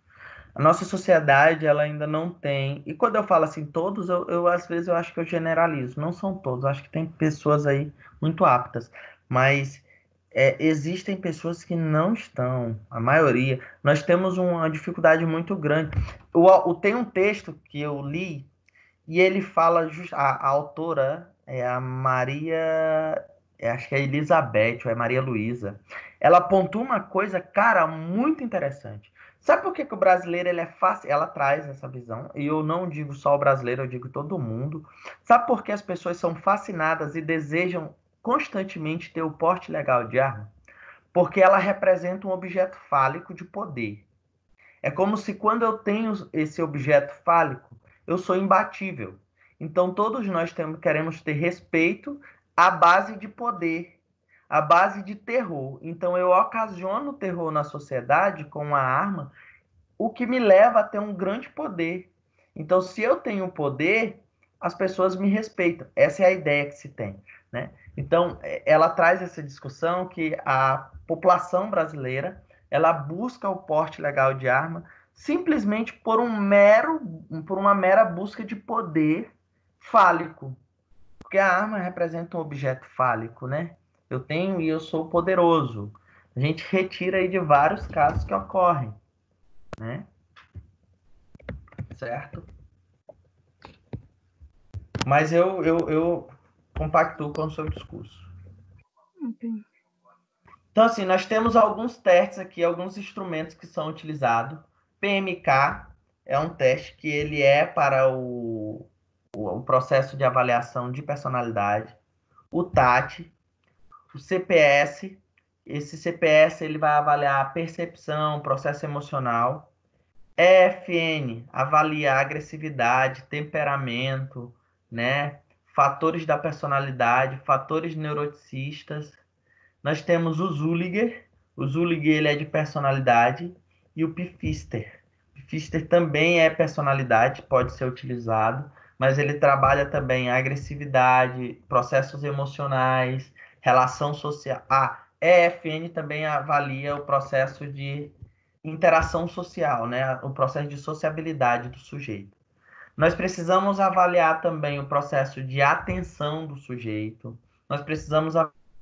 A nossa sociedade, ela ainda não tem... E quando eu falo assim, todos, às vezes eu acho que eu generalizo. Não são todos, eu acho que tem pessoas aí muito aptas. Mas existem pessoas que não estão, a maioria. Nós temos uma dificuldade muito grande. Tem um texto que eu li, e ele fala, a autora é a Maria, acho que é Elizabeth, ou é Maria Luísa. Ela pontua uma coisa, cara, muito interessante. Sabe por que o brasileiro ele é fácil? Ela traz essa visão, e eu não digo só o brasileiro, eu digo todo mundo. Sabe por que as pessoas são fascinadas e desejam constantemente ter o porte legal de arma? Porque ela representa um objeto fálico de poder. É como se quando eu tenho esse objeto fálico, eu sou imbatível. Então todos nós queremos ter respeito à base de poder, à base de terror. Então eu ocasiono terror na sociedade com a arma, o que me leva a ter um grande poder. Então se eu tenho poder, as pessoas me respeitam. Essa é a ideia que se tem, né? Então ela traz essa discussão que a população brasileira ela busca o porte legal de arma simplesmente por uma mera busca de poder fálico. Porque a arma representa um objeto fálico, né? Eu tenho e eu sou poderoso. A gente retira aí de vários casos que ocorrem, né? Certo? Mas eu compactuo com o seu discurso. Okay. Então, assim, nós temos alguns testes aqui, alguns instrumentos que são utilizados. PMK é um teste que ele é para o processo de avaliação de personalidade. O TAT, o CPS, esse CPS ele vai avaliar a percepção, processo emocional. EFN avalia a agressividade, temperamento, né? Fatores da personalidade, fatores neuroticistas. Nós temos o Zulliger. O Zulliger ele é de personalidade. E o Pfister. O Pfister também é personalidade, pode ser utilizado, mas ele trabalha também a agressividade, processos emocionais, relação social. A EFN também avalia o processo de interação social, né? O processo de sociabilidade do sujeito. Nós precisamos avaliar também o processo de atenção do sujeito. Nós precisamos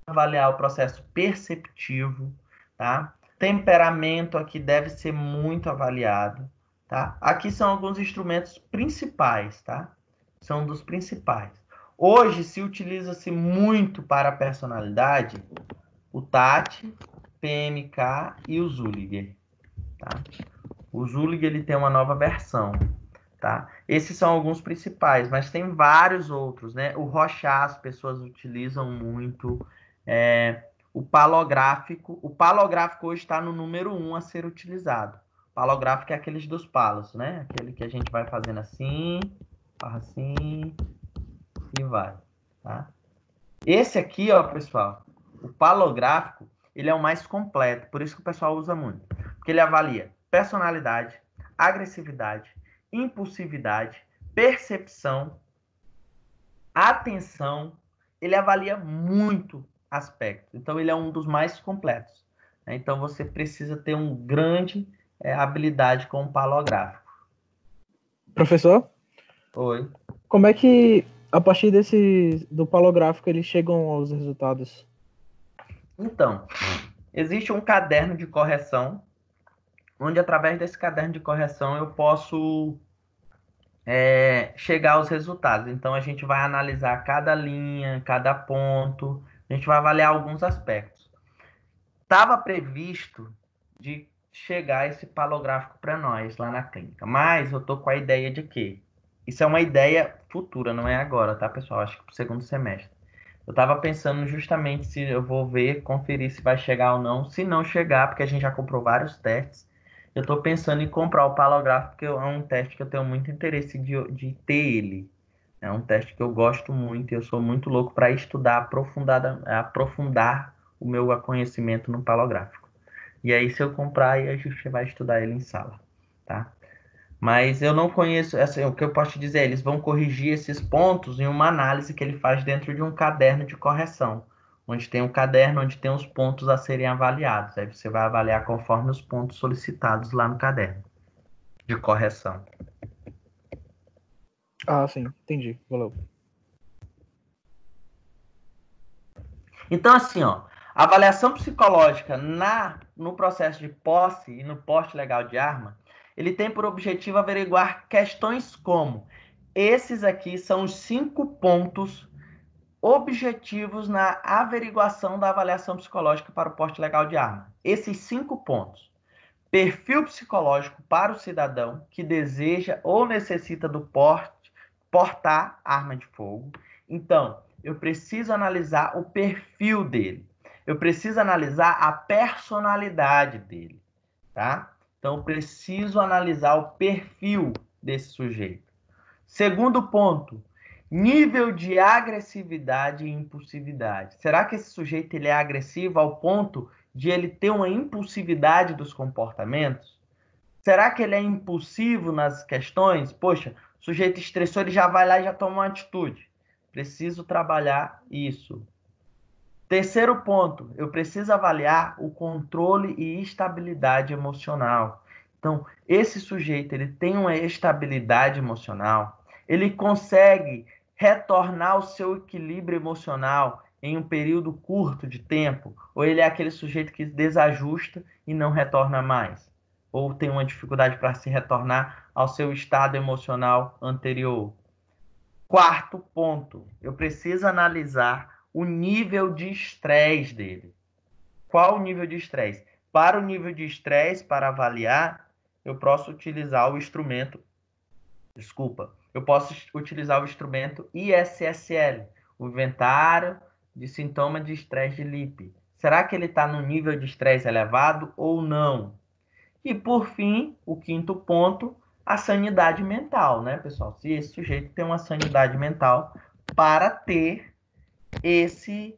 avaliar o processo perceptivo, tá? Temperamento aqui deve ser muito avaliado, tá? Aqui são alguns instrumentos principais, tá? São dos principais. Hoje se utiliza-se muito para a personalidade o TAT, PMK e o Zulliger, tá? O Zulliger ele tem uma nova versão, tá? Esses são alguns principais, mas tem vários outros, né? O Rorschach as pessoas utilizam muito. O palográfico hoje está no número 1 a ser utilizado. O palográfico é aqueles dos palos, né? Aquele que a gente vai fazendo assim e vai, tá? Esse aqui, ó, pessoal, o palográfico, ele é o mais completo, por isso que o pessoal usa muito. Porque ele avalia personalidade, agressividade, impulsividade, percepção, atenção, ele avalia muito aspectos. Então, ele é um dos mais completos, né? Então, você precisa ter uma grande habilidade com o palográfico. Professor? Oi. Como é que, a partir do palográfico, eles chegam aos resultados? Então, existe um caderno de correção, onde, através desse caderno de correção, eu posso chegar aos resultados. Então, a gente vai analisar cada linha, cada ponto, a gente vai avaliar alguns aspectos. Estava previsto de chegar esse palográfico para nós lá na clínica. Mas eu tô com a ideia de que isso é uma ideia futura, não é agora, tá, pessoal? Acho que pro segundo semestre. Eu tava pensando justamente se eu vou ver, conferir se vai chegar ou não. Se não chegar, porque a gente já comprou vários testes, eu tô pensando em comprar o palográfico, porque é um teste que eu tenho muito interesse de ter ele. É um teste que eu gosto muito e eu sou muito louco para estudar, aprofundar o meu conhecimento no palográfico. E aí, se eu comprar, aí a gente vai estudar ele em sala, tá? Mas eu não conheço, assim, o que eu posso te dizer, eles vão corrigir esses pontos em uma análise que ele faz dentro de um caderno de correção, onde tem um caderno onde tem os pontos a serem avaliados. Aí você vai avaliar conforme os pontos solicitados lá no caderno de correção. Ah, sim, entendi. Valeu. Então, assim, ó, a avaliação psicológica no processo de posse e no porte legal de arma, ele tem por objetivo averiguar questões como: esses aqui são os 5 pontos objetivos na averiguação da avaliação psicológica para o porte legal de arma. Esses 5 pontos: perfil psicológico para o cidadão que deseja ou necessita do portar arma de fogo. Então, eu preciso analisar o perfil dele. Eu preciso analisar a personalidade dele, tá? Então, eu preciso analisar o perfil desse sujeito. Segundo ponto, nível de agressividade e impulsividade. Será que esse sujeito ele é agressivo ao ponto de ele ter uma impulsividade dos comportamentos? Será que ele é impulsivo nas questões? Poxa, o sujeito estressou, ele já vai lá e já toma uma atitude. Preciso trabalhar isso. Terceiro ponto, eu preciso avaliar o controle e estabilidade emocional. Então, esse sujeito, ele tem uma estabilidade emocional, ele consegue retornar ao seu equilíbrio emocional em um período curto de tempo, ou ele é aquele sujeito que desajusta e não retorna mais, ou tem uma dificuldade para se retornar ao seu estado emocional anterior. Quarto ponto, eu preciso analisar o nível de estresse dele. Qual o nível de estresse? Para o nível de estresse, para avaliar, eu posso utilizar o instrumento, eu posso utilizar o instrumento ISSL, o Inventário de Sintomas de Estresse de Lippe. Será que ele está no nível de estresse elevado ou não? E, por fim, o quinto ponto, a sanidade mental, né, pessoal? Se esse sujeito tem uma sanidade mental para ter esse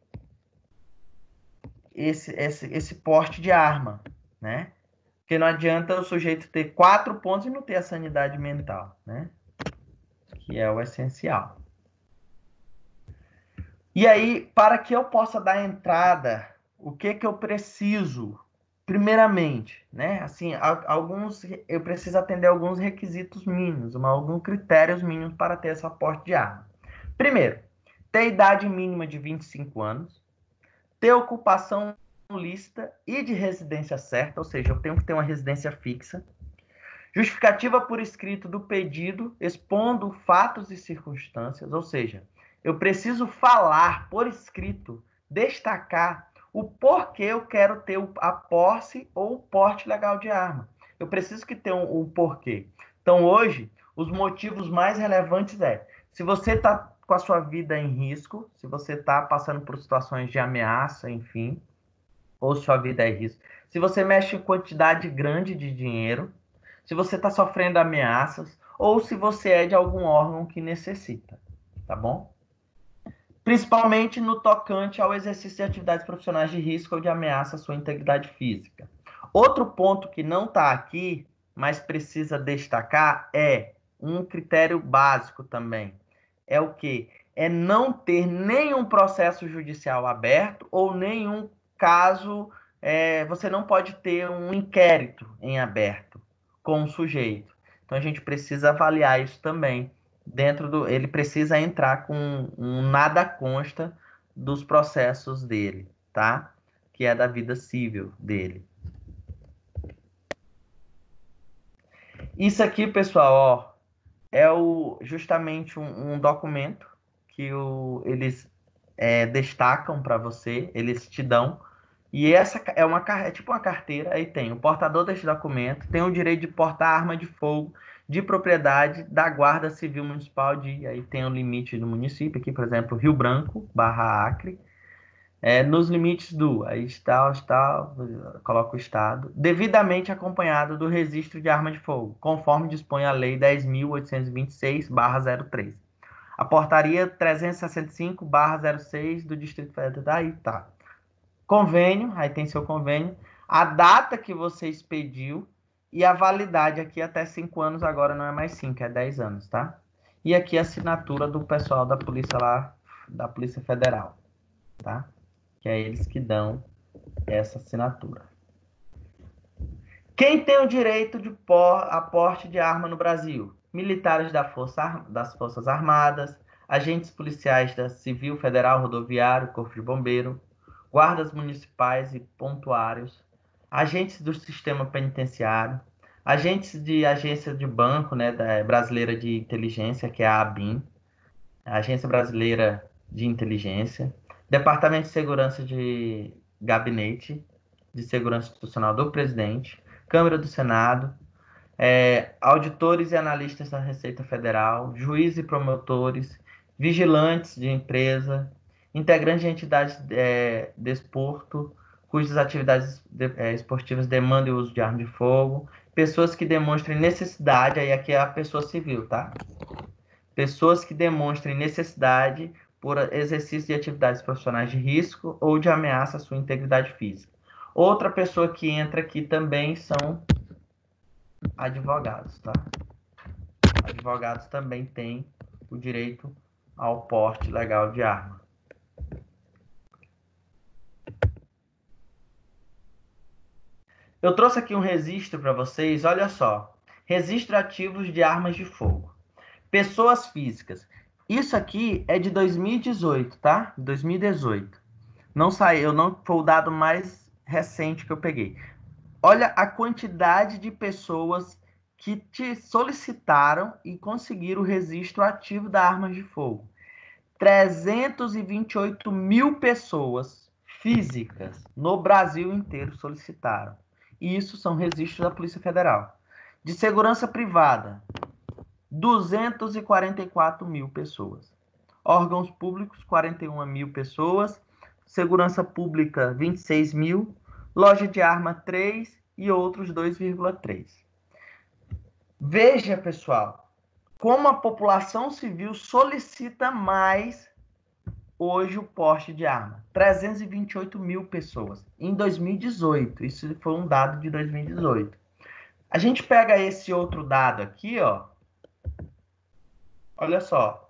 porte de arma, né? Porque não adianta o sujeito ter 4 pontos e não ter a sanidade mental, né? Que é o essencial. E aí, para que eu possa dar entrada, o que eu preciso? Primeiramente, né? Assim, eu preciso atender alguns requisitos mínimos, alguns critérios mínimos para ter essa porte de arma. Primeiro, ter idade mínima de 25 anos, ter ocupação lícita e de residência certa, ou seja, eu tenho que ter uma residência fixa, justificativa por escrito do pedido, expondo fatos e circunstâncias, ou seja, eu preciso falar por escrito, destacar o porquê eu quero ter a posse ou o porte legal de arma. Eu preciso que tenha um porquê. Então, hoje, os motivos mais relevantes se você está com a sua vida em risco, se você está passando por situações de ameaça, enfim, ou sua vida é em risco. Se você mexe em quantidade grande de dinheiro, se você está sofrendo ameaças, ou se você é de algum órgão que necessita, tá bom? Principalmente no tocante ao exercício de atividades profissionais de risco ou de ameaça à sua integridade física. Outro ponto que não está aqui, mas precisa destacar, é um critério básico também. É o quê? É não ter nenhum processo judicial aberto ou nenhum caso, você não pode ter um inquérito em aberto com o sujeito. Então, a gente precisa avaliar isso também. Ele precisa entrar com um nada consta dos processos dele, tá? Que é da vida civil dele. Isso aqui, pessoal, ó, é justamente um documento que eles destacam para você, eles te dão, E essa é tipo uma carteira, aí tem o portador deste documento, tem o direito de portar arma de fogo de propriedade da Guarda Civil Municipal aí tem o limite do município, aqui, por exemplo, Rio Branco, / Acre, nos limites aí está, coloca o estado, devidamente acompanhado do registro de arma de fogo, conforme dispõe a Lei 10.826/03. A portaria 365/06 do Distrito Federal, aí tá. Convênio, aí tem seu convênio, a data que você expediu e a validade aqui até 5 anos, agora não é mais 5, é 10 anos, tá? E aqui a assinatura do pessoal da polícia lá, da Polícia Federal, tá? Que é eles que dão essa assinatura. Quem tem o direito de porte de arma no Brasil? Militares das Forças Armadas, agentes policiais da Civil, Federal, Rodoviário, Corpo de Bombeiro, guardas municipais e pontuários, agentes do sistema penitenciário, agentes de agência de banco, né, brasileira de inteligência, que é a ABIN, a Agência Brasileira de Inteligência, Departamento de Segurança de Gabinete de Segurança Institucional do Presidente, Câmara do Senado, auditores e analistas da Receita Federal, juízes e promotores, vigilantes de empresa, integrantes de entidades de desporto, cujas atividades esportivas demandam o uso de arma de fogo, pessoas que demonstrem necessidade, aí aqui é a pessoa civil, tá? Pessoas que demonstrem necessidade por exercício de atividades profissionais de risco ou de ameaça à sua integridade física. Outra pessoa que entra aqui também são advogados, tá? Advogados também têm o direito ao porte legal de arma. Eu trouxe aqui um registro para vocês, olha só. Registro ativos de armas de fogo. Pessoas físicas. Isso aqui é de 2018, tá? 2018. Não saiu, não foi o dado mais recente que eu peguei. Olha a quantidade de pessoas que te solicitaram e conseguiram o registro ativo da arma de fogo. 328 mil pessoas físicas no Brasil inteiro solicitaram. E isso são registros da Polícia Federal. De segurança privada, 244 mil pessoas. Órgãos públicos, 41 mil pessoas. Segurança pública, 26 mil. Loja de arma, 3 e outros 2,3. Veja, pessoal, como a população civil solicita mais hoje o porte de arma. 328 mil pessoas em 2018. Isso foi um dado de 2018. A gente pega esse outro dado aqui, ó. Olha só.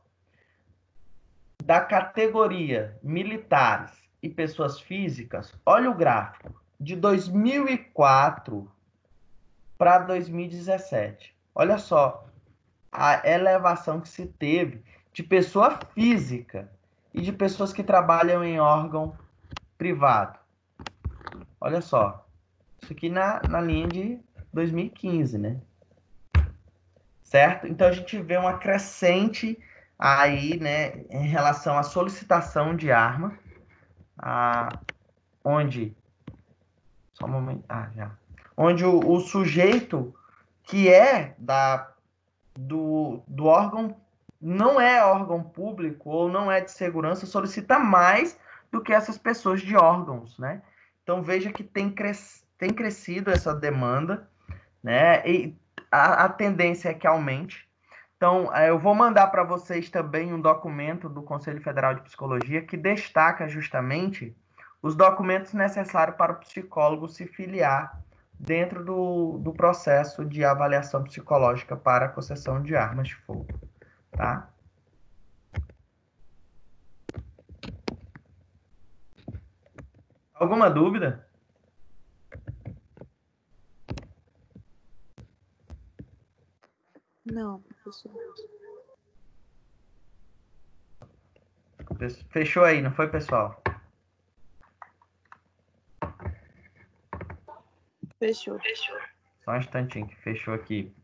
Da categoria militares e pessoas físicas, olha o gráfico. De 2004 para 2017. Olha só a elevação que se teve de pessoa física e de pessoas que trabalham em órgão privado. Olha só. Isso aqui na linha de 2015, né? Certo? Então a gente vê uma crescente aí, né, em relação à solicitação de arma, onde só um momento, já. Onde o sujeito que é do órgão não é órgão público ou não é de segurança solicita mais do que essas pessoas de órgãos, né? Então veja que tem crescido essa demanda, né? E a tendência é que aumente. Então, eu vou mandar para vocês também um documento do Conselho Federal de Psicologia que destaca justamente os documentos necessários para o psicólogo se filiar dentro do processo de avaliação psicológica para a concessão de armas de fogo, tá? Alguma dúvida? Não, professor. Fechou aí, não foi, pessoal? Fechou. Só um instantinho que fechou aqui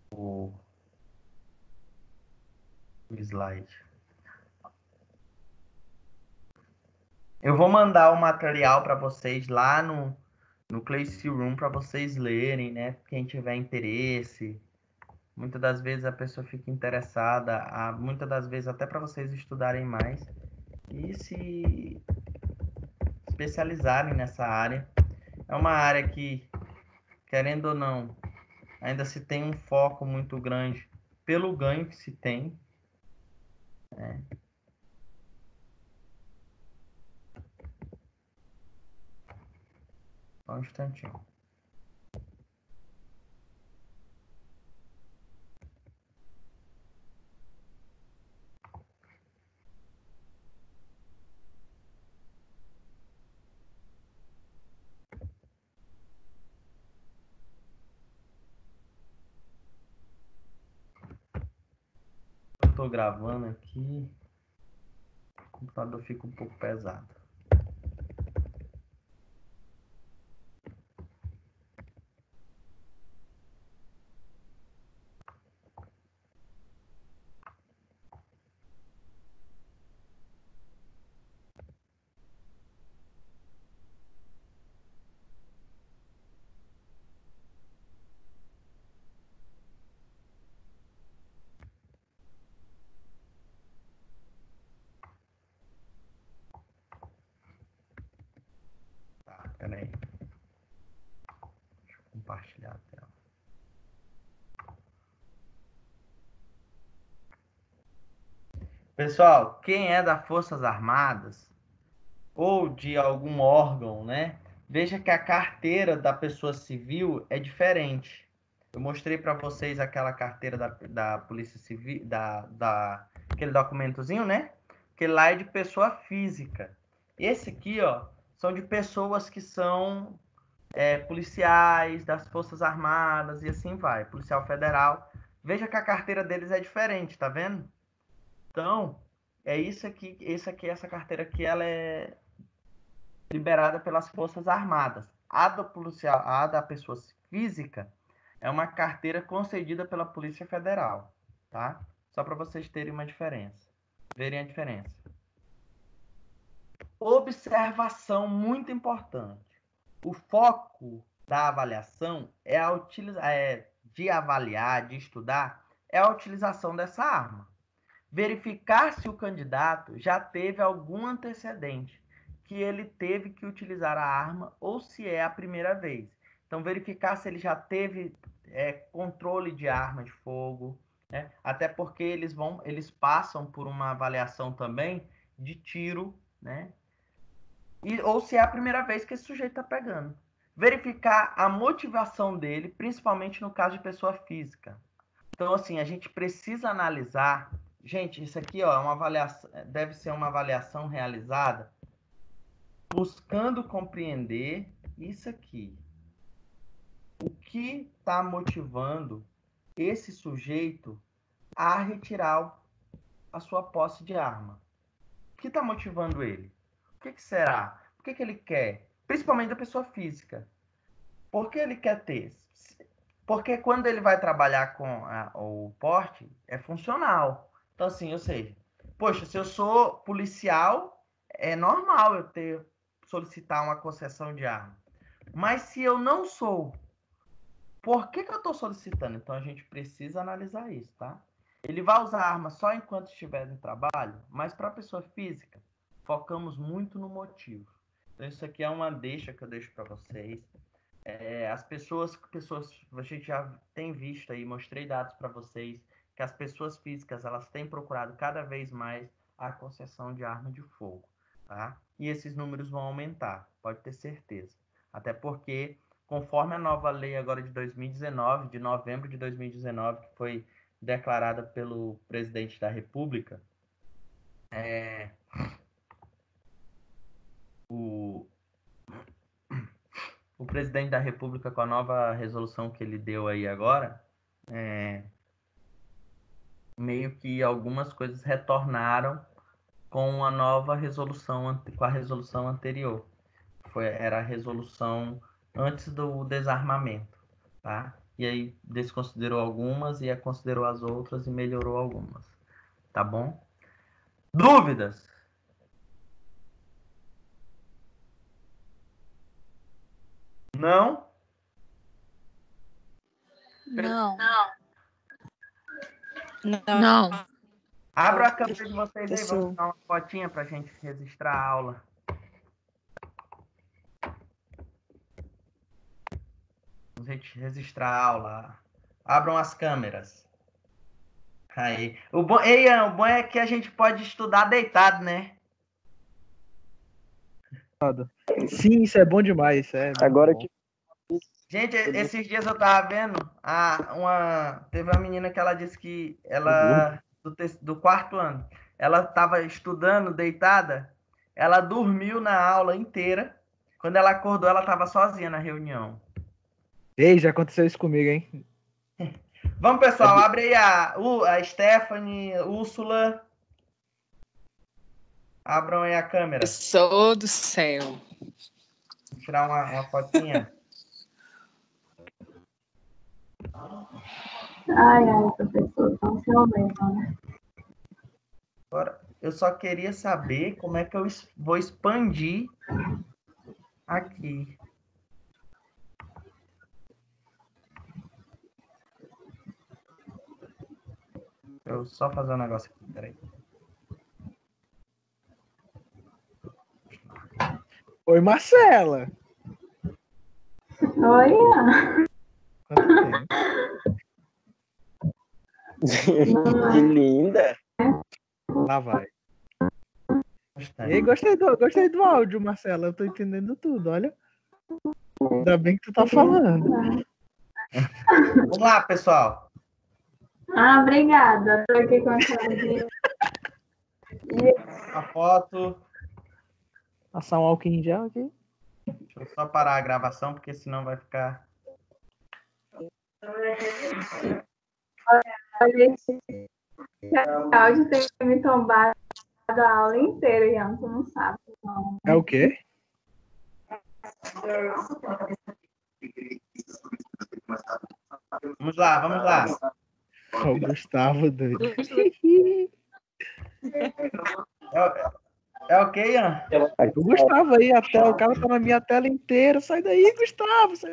o slide. Eu vou mandar o material para vocês lá no Classroom para vocês lerem, né? Quem tiver interesse. Muitas das vezes a pessoa fica interessada, muitas das vezes até para vocês estudarem mais e se especializarem nessa área. É uma área que, querendo ou não, ainda se tem um foco muito grande pelo ganho que se tem, né? Só um instantinho. Eu estou gravando aqui, o computador fica um pouco pesado. Tá, peraí. Deixa eu compartilhar a tela. Pessoal, quem é das Forças Armadas ou de algum órgão, né? Veja que a carteira da pessoa civil é diferente. Eu mostrei para vocês aquela carteira da Polícia Civil, aquele documentozinho, né? Que lá é de pessoa física. Esse aqui, ó, são de pessoas que são policiais das Forças Armadas e assim vai, policial federal. Veja que a carteira deles é diferente, tá vendo? Então, é isso aqui, essa carteira aqui, ela é liberada pelas Forças Armadas. A do policial, a da pessoa física, é uma carteira concedida pela Polícia Federal, tá? Só para vocês terem uma diferença, verem a diferença. Observação muito importante. O foco da avaliação de avaliar, de estudar, é a utilização dessa arma. Verificar se o candidato já teve algum antecedente que ele teve que utilizar a arma ou se é a primeira vez. Então, verificar se ele já teve controle de arma de fogo, né? Até porque eles passam por uma avaliação também de tiro, né? Ou se é a primeira vez que esse sujeito está pegando. Verificar a motivação dele, principalmente no caso de pessoa física. Então, assim, a gente precisa analisar. Gente, isso aqui, ó, é uma avaliação, deve ser uma avaliação realizada buscando compreender isso aqui. O que está motivando esse sujeito a retirar a sua posse de arma? O que está motivando ele? O que será? O que ele quer? Principalmente da pessoa física. Por que ele quer ter? Porque quando ele vai trabalhar com o porte, é funcional. Então, assim, eu sei. Poxa, se eu sou policial, é normal eu solicitar uma concessão de arma. Mas se eu não sou, por que eu estou solicitando? Então, a gente precisa analisar isso, tá? Ele vai usar a arma só enquanto estiver no trabalho, mas para a pessoa física, focamos muito no motivo. Então, isso aqui é uma deixa que eu deixo para vocês. As pessoas, a gente já tem visto aí, mostrei dados para vocês, que as pessoas físicas, elas têm procurado cada vez mais a concessão de arma de fogo, tá? E esses números vão aumentar, pode ter certeza. Até porque, conforme a nova lei agora de 2019, de novembro de 2019, que foi declarada pelo presidente da República, o presidente da República, com a nova resolução que ele deu aí agora, meio que algumas coisas retornaram com a nova resolução, com a resolução anterior. Era a resolução antes do desarmamento, tá? E aí desconsiderou algumas e considerou as outras e melhorou algumas, tá bom? Dúvidas? Não? Não. Não. Abra a câmera de vocês aí, Pessoal. vamos tirar uma fotinha pra gente registrar a aula. Vamos registrar a aula. Abram as câmeras. Aí. Ei, Ian, o bom é que a gente pode estudar deitado, né? Sim, isso é bom demais. É muito Agora bom. que Gente, esses dias eu tava vendo, teve uma menina que ela disse que ela, do quarto ano, ela tava estudando deitada, ela dormiu na aula inteira, quando ela acordou ela tava sozinha na reunião. Ei, já aconteceu isso comigo, hein? Vamos, pessoal, abre aí a Stephanie, Úrsula. Abram aí a câmera. Pessoa do céu. Vou tirar uma fotinha. Ai, professor, estão se aumenta, né? Agora, eu só queria saber como é que eu vou expandir aqui. Deixa eu só fazer um negócio aqui, peraí. Oi, Marcela. Oi, Ian. Quanto tempo? Que linda. Lá vai. E aí, gostei do áudio, Marcela. Eu tô entendendo tudo, olha. Ainda bem que tu tá falando. Vamos lá, pessoal. Ah, obrigada. Estou aqui com a cara de... A foto. Passar um álcool em gel aqui. Deixa eu só parar a gravação, porque senão vai ficar... Esse áudio tem me tombado a aula inteira, Ian. Tu não sabe, não. É o quê? Vamos lá, vamos lá. O Gustavo, doido. É ok, Ian? O Gustavo aí, o cara tá na minha tela inteira. Sai daí, Gustavo. Sai